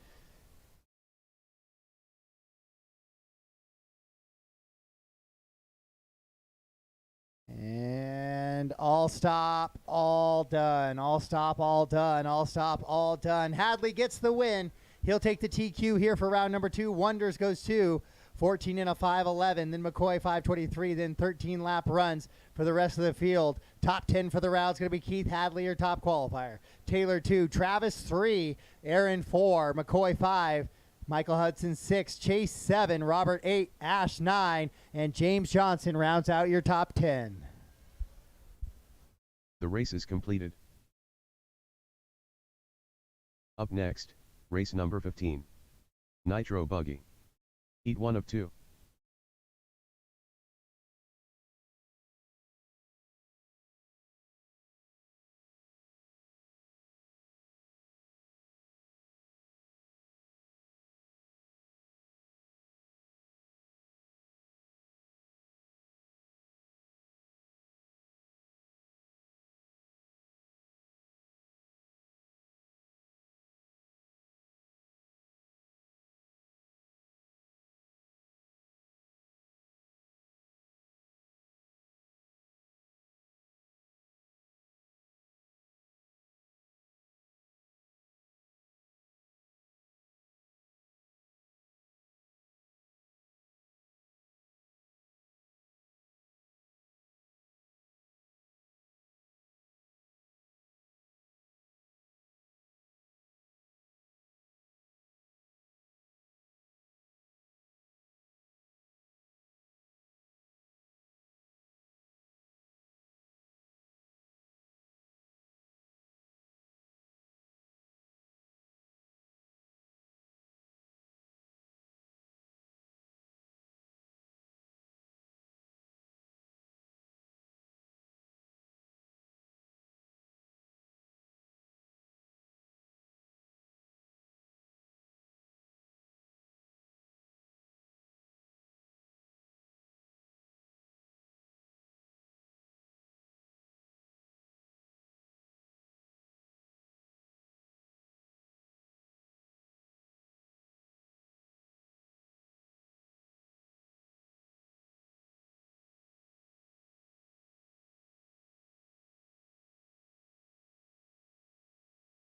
And all stop, all done. All stop, all done. All stop, all done. Hadley gets the win. He'll take the TQ here for round number 2. Wonders goes 2, 14 and a 5:11. Then McCoy 5:23. Then 13 lap runs for the rest of the field. Top 10 for the round is going to be Keith Hadley, your top qualifier. Taylor 2, Travis 3, Aaron 4, McCoy 5, Michael Hudson 6, Chase 7, Robert 8, Ash 9, and James Johnson rounds out your top 10. The race is completed. Up next, race number 15. Nitro Buggy. Heat 1 of 2.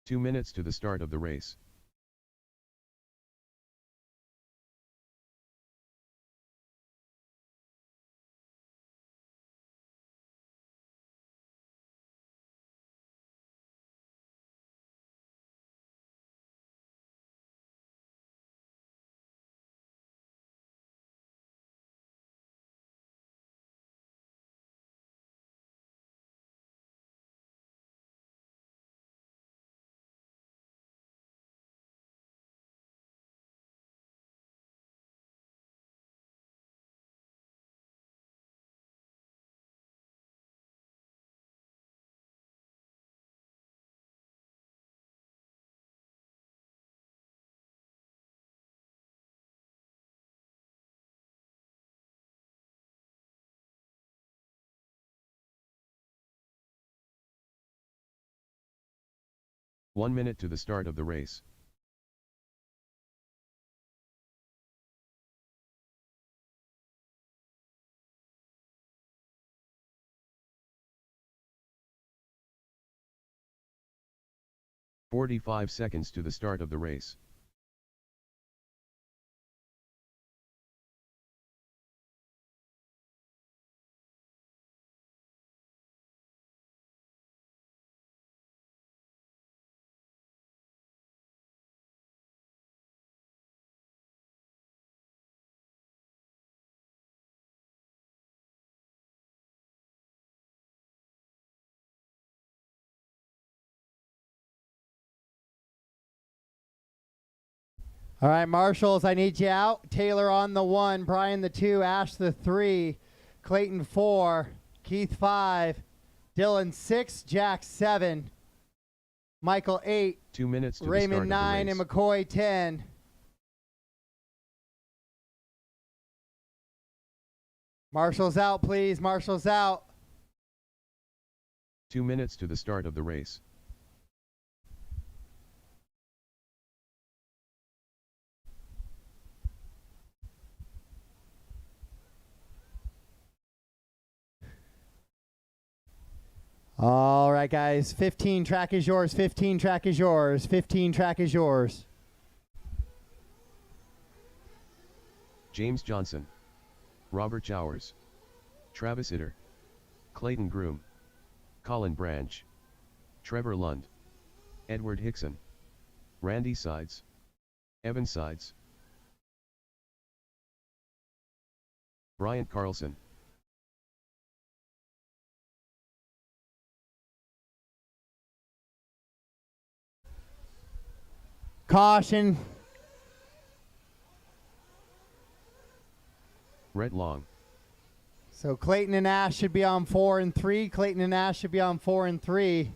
Two minutes to the start of the race. One minute to the start of the race. "45 seconds to the start of the race. All right, Marshals, I need you out. Taylor on the 1, Brian the 2, Ash the 3, Clayton 4, Keith 5, Dylan 6, Jack 7, Michael 8, 2 minutes to the Raymond start of the 9, race. and McCoy 10. Marshals out, please. Marshals out. 2 minutes to the start of the race. All right, guys. 15 track is yours. 15 track is yours. 15 track is yours. James Johnson, Robert Jowers, Travis Itter, Clayton Groom, Colin Branch, Trevor Lund, Edward Hickson, Randy Sides, Evan Sides, Bryant Carlson, Caution. Rhett Long, So Clayton and Ash should be on 4 and 3. Clayton and Ash should be on 4 and 3.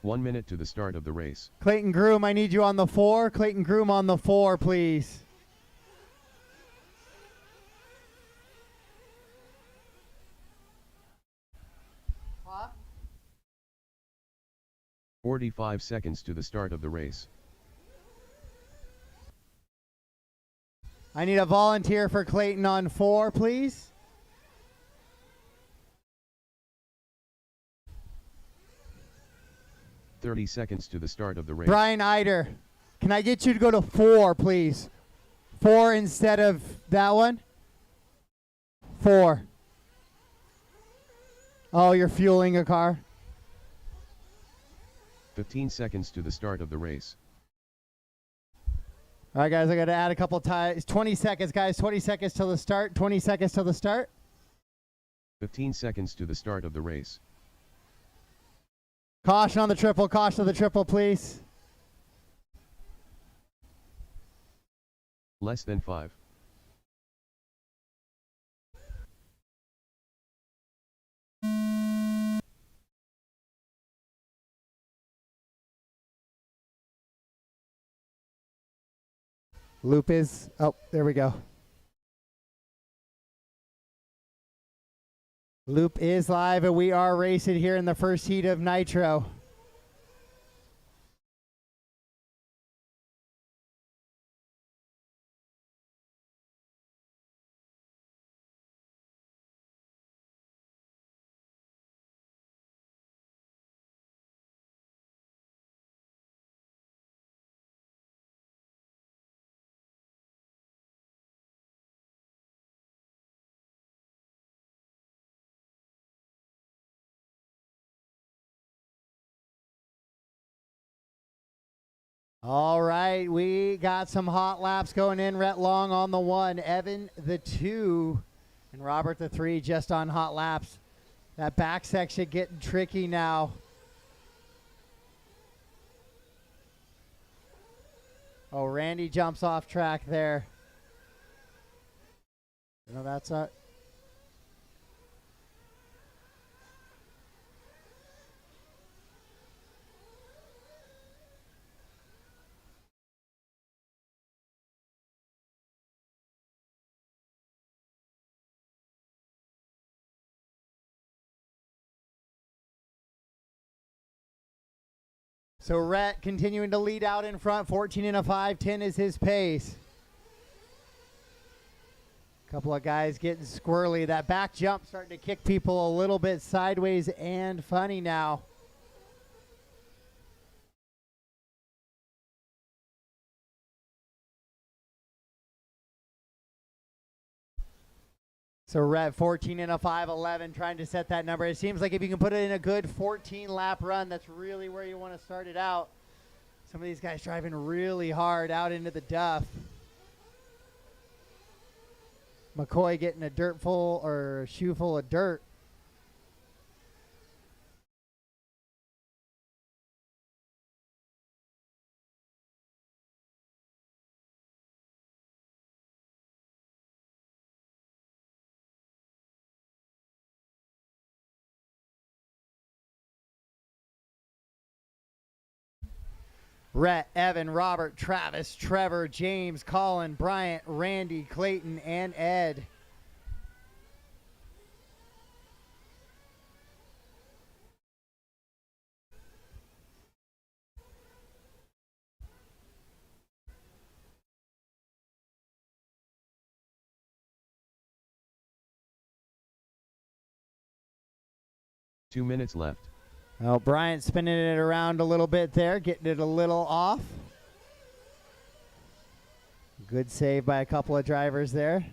One minute to the start of the race. Clayton Groom, I need you on the 4. Clayton Groom on the 4, please. What? 45 seconds to the start of the race. I need a volunteer for Clayton on 4, please. .30 seconds to the start of the race. Brian Eider, can I get you to go to 4, please? 4 instead of that one? 4. Oh, you're fueling a car? 15 seconds to the start of the race. All right, guys, I got to add a couple ties. 20 seconds, guys. 20 seconds till the start. 20 seconds till the start. 15 seconds to the start of the race. Caution on the triple. Caution on the triple, please. Less than 5. Loop is, oh, there we go. Loop is live, and we are racing here in the first heat of Nitro. All right, we got some hot laps going in. Rhett Long on the 1, Evan the 2, and Robert the 3 just on hot laps. That back section getting tricky now. Oh, Randy jumps off track there. No, that's not. So Rhett continuing to lead out in front. 14 and a 5.10 is his pace. Couple of guys getting squirrely. That back jump starting to kick people a little bit sideways and funny now. So Rhett 14 and a 5:11, trying to set that number. It seems like if you can put it in a good 14-lap run, that's really where you want to start it out. Some of these guys driving really hard out into the duff. McCoy getting a shoe full of dirt. Rhett, Evan, Robert, Travis, Trevor, James, Colin, Bryant, Randy, Clayton, and Ed. Two minutes left. Oh, Bryant spinning it around a little bit there, getting it a little off. Good save by a couple of drivers there.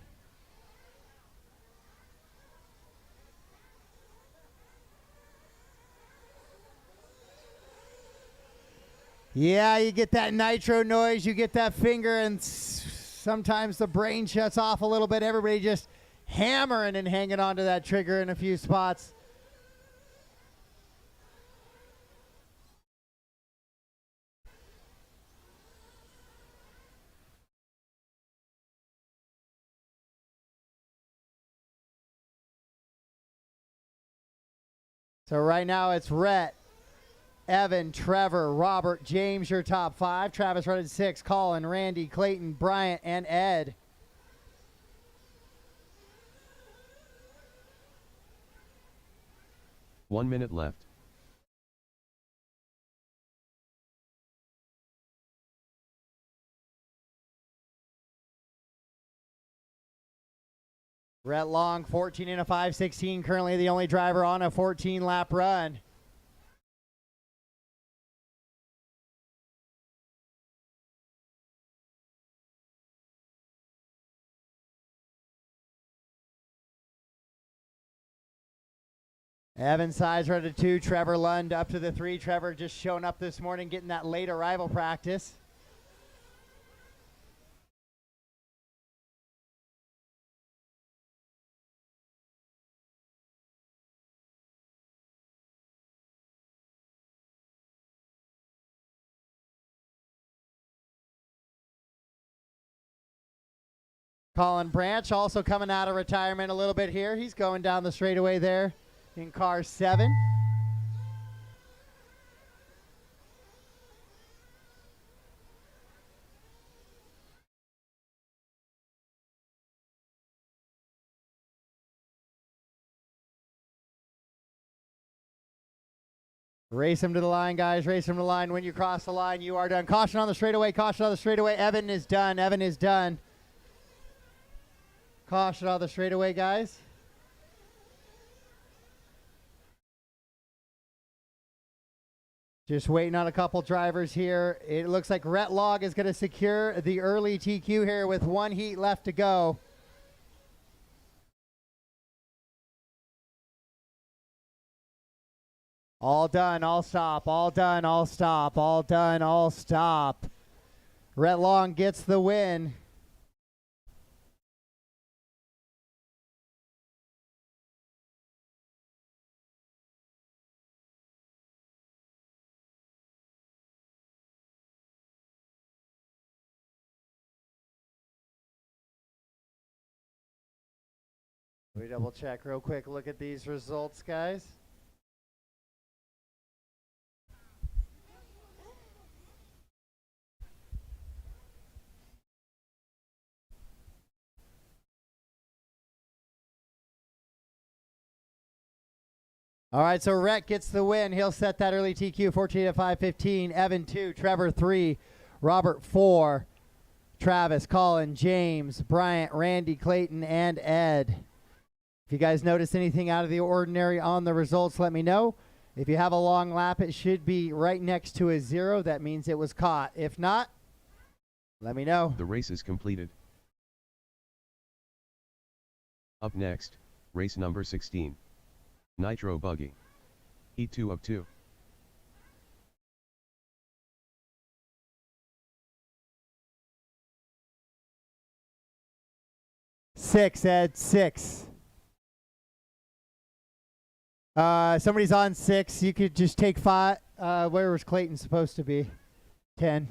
Yeah, you get that nitro noise, you get that finger, and sometimes the brain shuts off a little bit. Everybody just hammering and hanging onto that trigger in a few spots. So right now it's Rhett, Evan, Trevor, Robert, James, your top five. Travis running 6, Colin, Randy, Clayton, Bryant, and Ed. 1 minute left. Rhett Long, 14 and a 5:16, currently the only driver on a 14-lap run. Evan Sizer to 2, Trevor Lund up to the 3. Trevor just showing up this morning, getting that late arrival practice. Colin Branch also coming out of retirement a little bit here. He's going down the straightaway there in car 7. Race him to the line, guys. Race him to the line. When you cross the line, you are done. Caution on the straightaway. Caution on the straightaway. Evan is done. Evan is done. Caution on the straightaway, guys. Just waiting on a couple drivers here. It looks like Rhett Log is going to secure the early TQ here with 1 heat left to go. All done, all stop, all done, all stop, all done, all stop. Rhett Long gets the win. Let me double check real quick. Look at these results, guys. All right, so Rhett gets the win. He'll set that early TQ, 14 at 5:15. Evan 2, Trevor 3, Robert 4, Travis, Colin, James, Bryant, Randy, Clayton, and Ed. If you guys notice anything out of the ordinary on the results, let me know. If you have a long lap, it should be right next to a 0. That means it was caught. If not, let me know. The race is completed. Up next, race number 16. Nitro Buggy. Heat 2 of 2. Six, Ed, 6. Somebody's on 6. You could just take 5. Where was Clayton supposed to be? 10.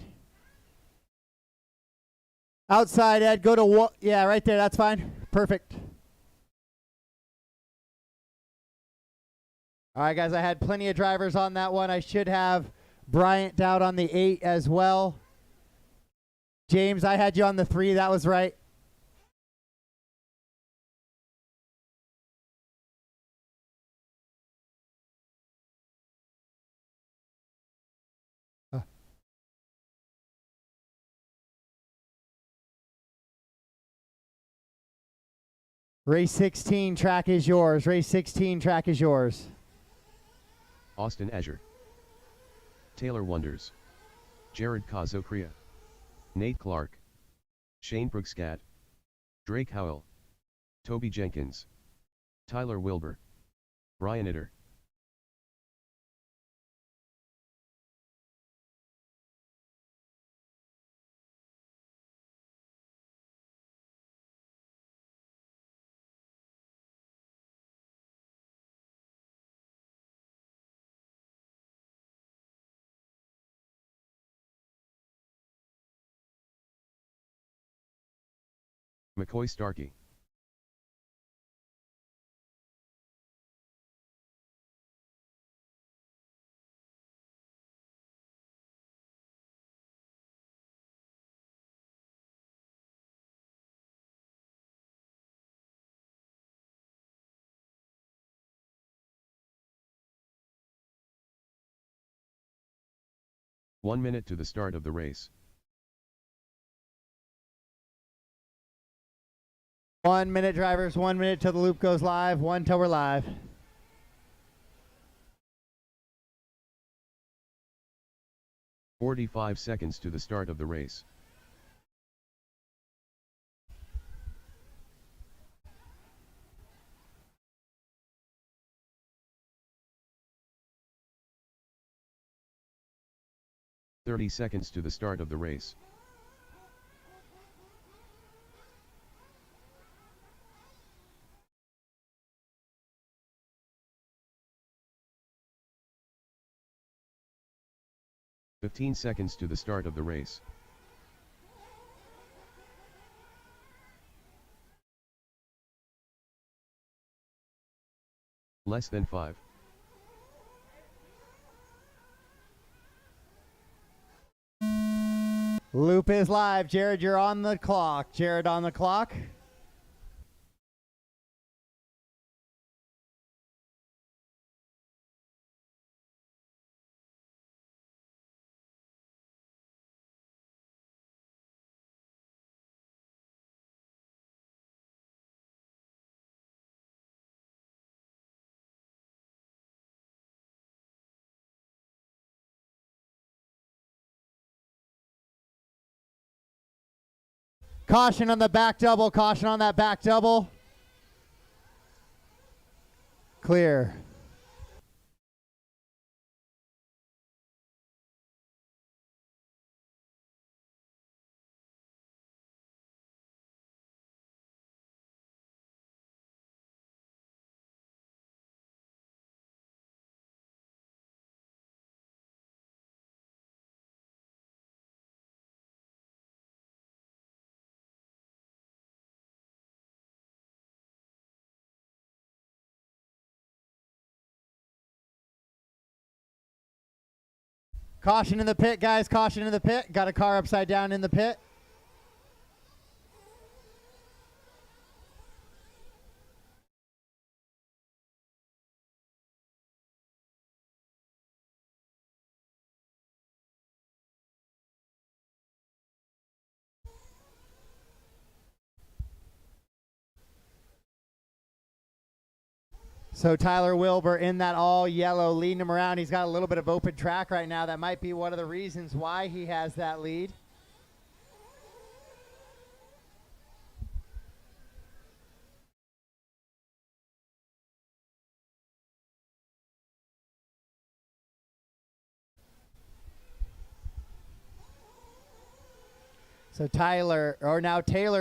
Outside, Ed. Go to yeah, right there. That's fine. Perfect. All right, guys. I had plenty of drivers on that one. I should have Bryant out on the 8 as well. James, I had you on the 3. That was right. Race 16, track is yours. Race 16, track is yours. Austin Azure. Taylor Wonders. Jared Kazokria. Nate Clark. Shane Brookscat. Drake Howell. Toby Jenkins. Tyler Wilbur. Brian Itter. McCoy Starkey. One minute to the start of the race. 1 minute, drivers. 1 minute till the loop goes live. 1 till we're live. "45 seconds to the start of the race. "30 seconds to the start of the race. "15 seconds to the start of the race. Less than 5. Loop is live. Jared, you're on the clock. Jared on the clock. Caution on the back double. Caution on that back double. Clear. Caution in the pit, guys. Caution in the pit. Got a car upside down in the pit. So Tyler Wilbur in that all yellow, leading him around. He's got a little bit of open track right now. That might be one of the reasons why he has that lead. So Taylor,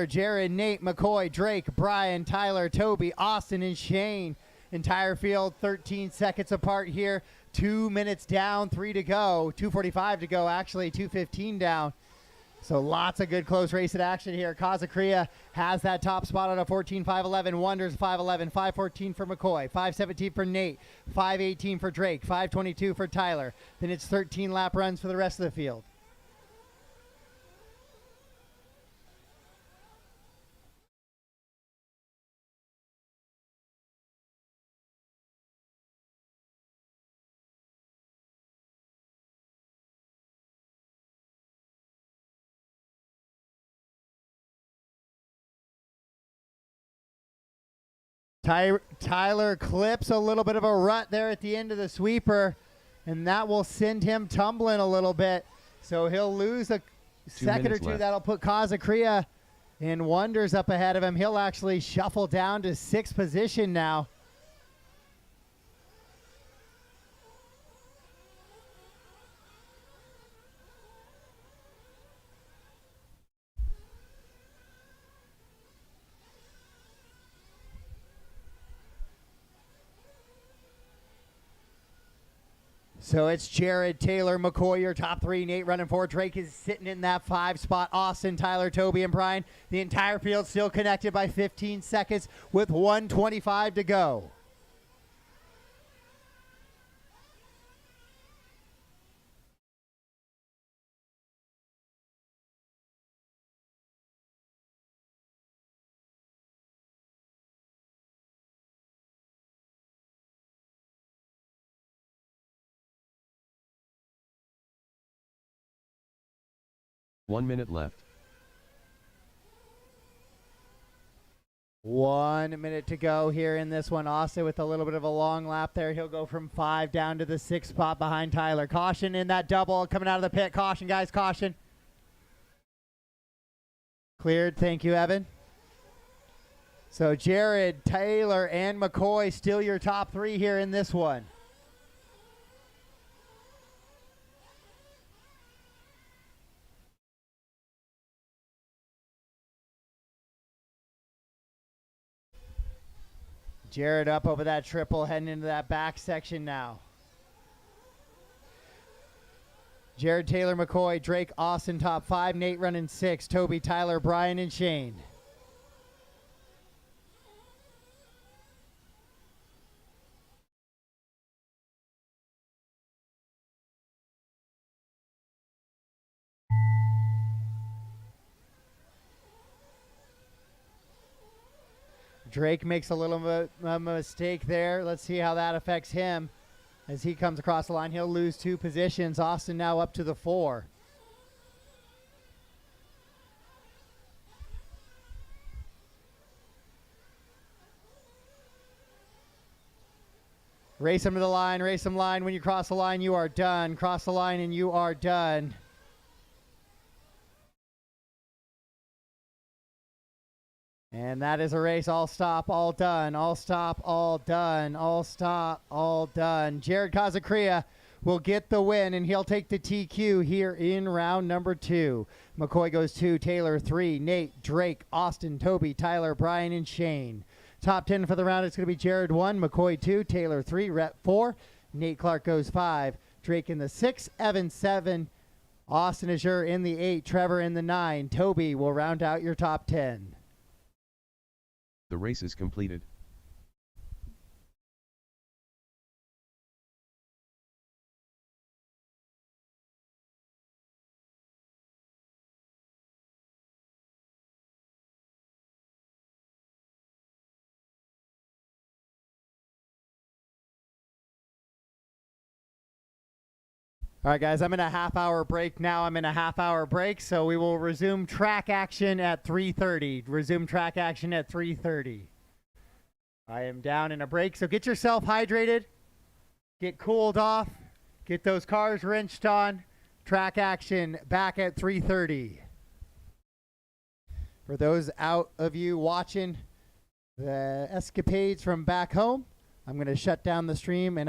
Jared, Nate, McCoy, Drake, Brian, Tyler, Toby, Austin, and Shane. Entire field 13 seconds apart here. 2 minutes down, 3 to go. 2:45 to go, actually, 2:15 down. So lots of good close race at action here. Kazakria has that top spot on a 14.511. Wonders 5:11. 5:14 for McCoy. 5:17 for Nate. 5:18 for Drake. 5:22 for Tyler. Then it's 13 lap runs for the rest of the field. Tyler clips a little bit of a rut there at the end of the sweeper, and that will send him tumbling a little bit. So he'll lose a second or two. Left. That'll put Kazakria and Wonders up ahead of him. He'll actually shuffle down to 6th position now. So it's Jared, Taylor, McCoy, your top 3. Nate running 4. Drake is sitting in that 5 spot. Austin, Tyler, Toby, and Brian. The entire field still connected by 15 seconds with 1:25 to go. One minute left. 1 minute to go here in this one. Austin with a little bit of a long lap there. He'll go from 5 down to the 6th spot behind Tyler. Caution in that double coming out of the pit. Caution, guys, caution. Cleared. Thank you, Evan. So Jared, Taylor, and McCoy still your top 3 here in this one. Jared up over that triple, heading into that back section now. Jared, Taylor, McCoy, Drake, Austin, top 5. Nate running 6. Toby, Tyler, Brian, and Shane. Drake makes a little bit of a mistake there. Let's see how that affects him as he comes across the line. He'll lose 2 positions. Austin now up to the 4. Race him to the line. Race him line. When you cross the line, you are done. Cross the line and you are done. And that is a race. All stop, all done. All stop, all done. All stop, all done. Jared Kazakria will get the win, and he'll take the TQ here in round number 2. McCoy goes 2, Taylor 3, Nate, Drake, Austin, Toby, Tyler, Brian, and Shane. Top 10 for the round, it's going to be Jared 1, McCoy 2, Taylor 3, Rhett 4, Nate Clark goes 5, Drake in the 6, Evan 7, Austin Azure in the 8, Trevor in the 9. Toby will round out your top 10. The race is completed. All right, guys, I'm in a half-hour break now. I'm in a half-hour break, so we will resume track action at 3:30. Resume track action at 3:30. I am down in a break, so get yourself hydrated, get cooled off, get those cars wrenched on. Track action back at 3:30. For those out of you watching the escapades from back home, I'm going to shut down the stream and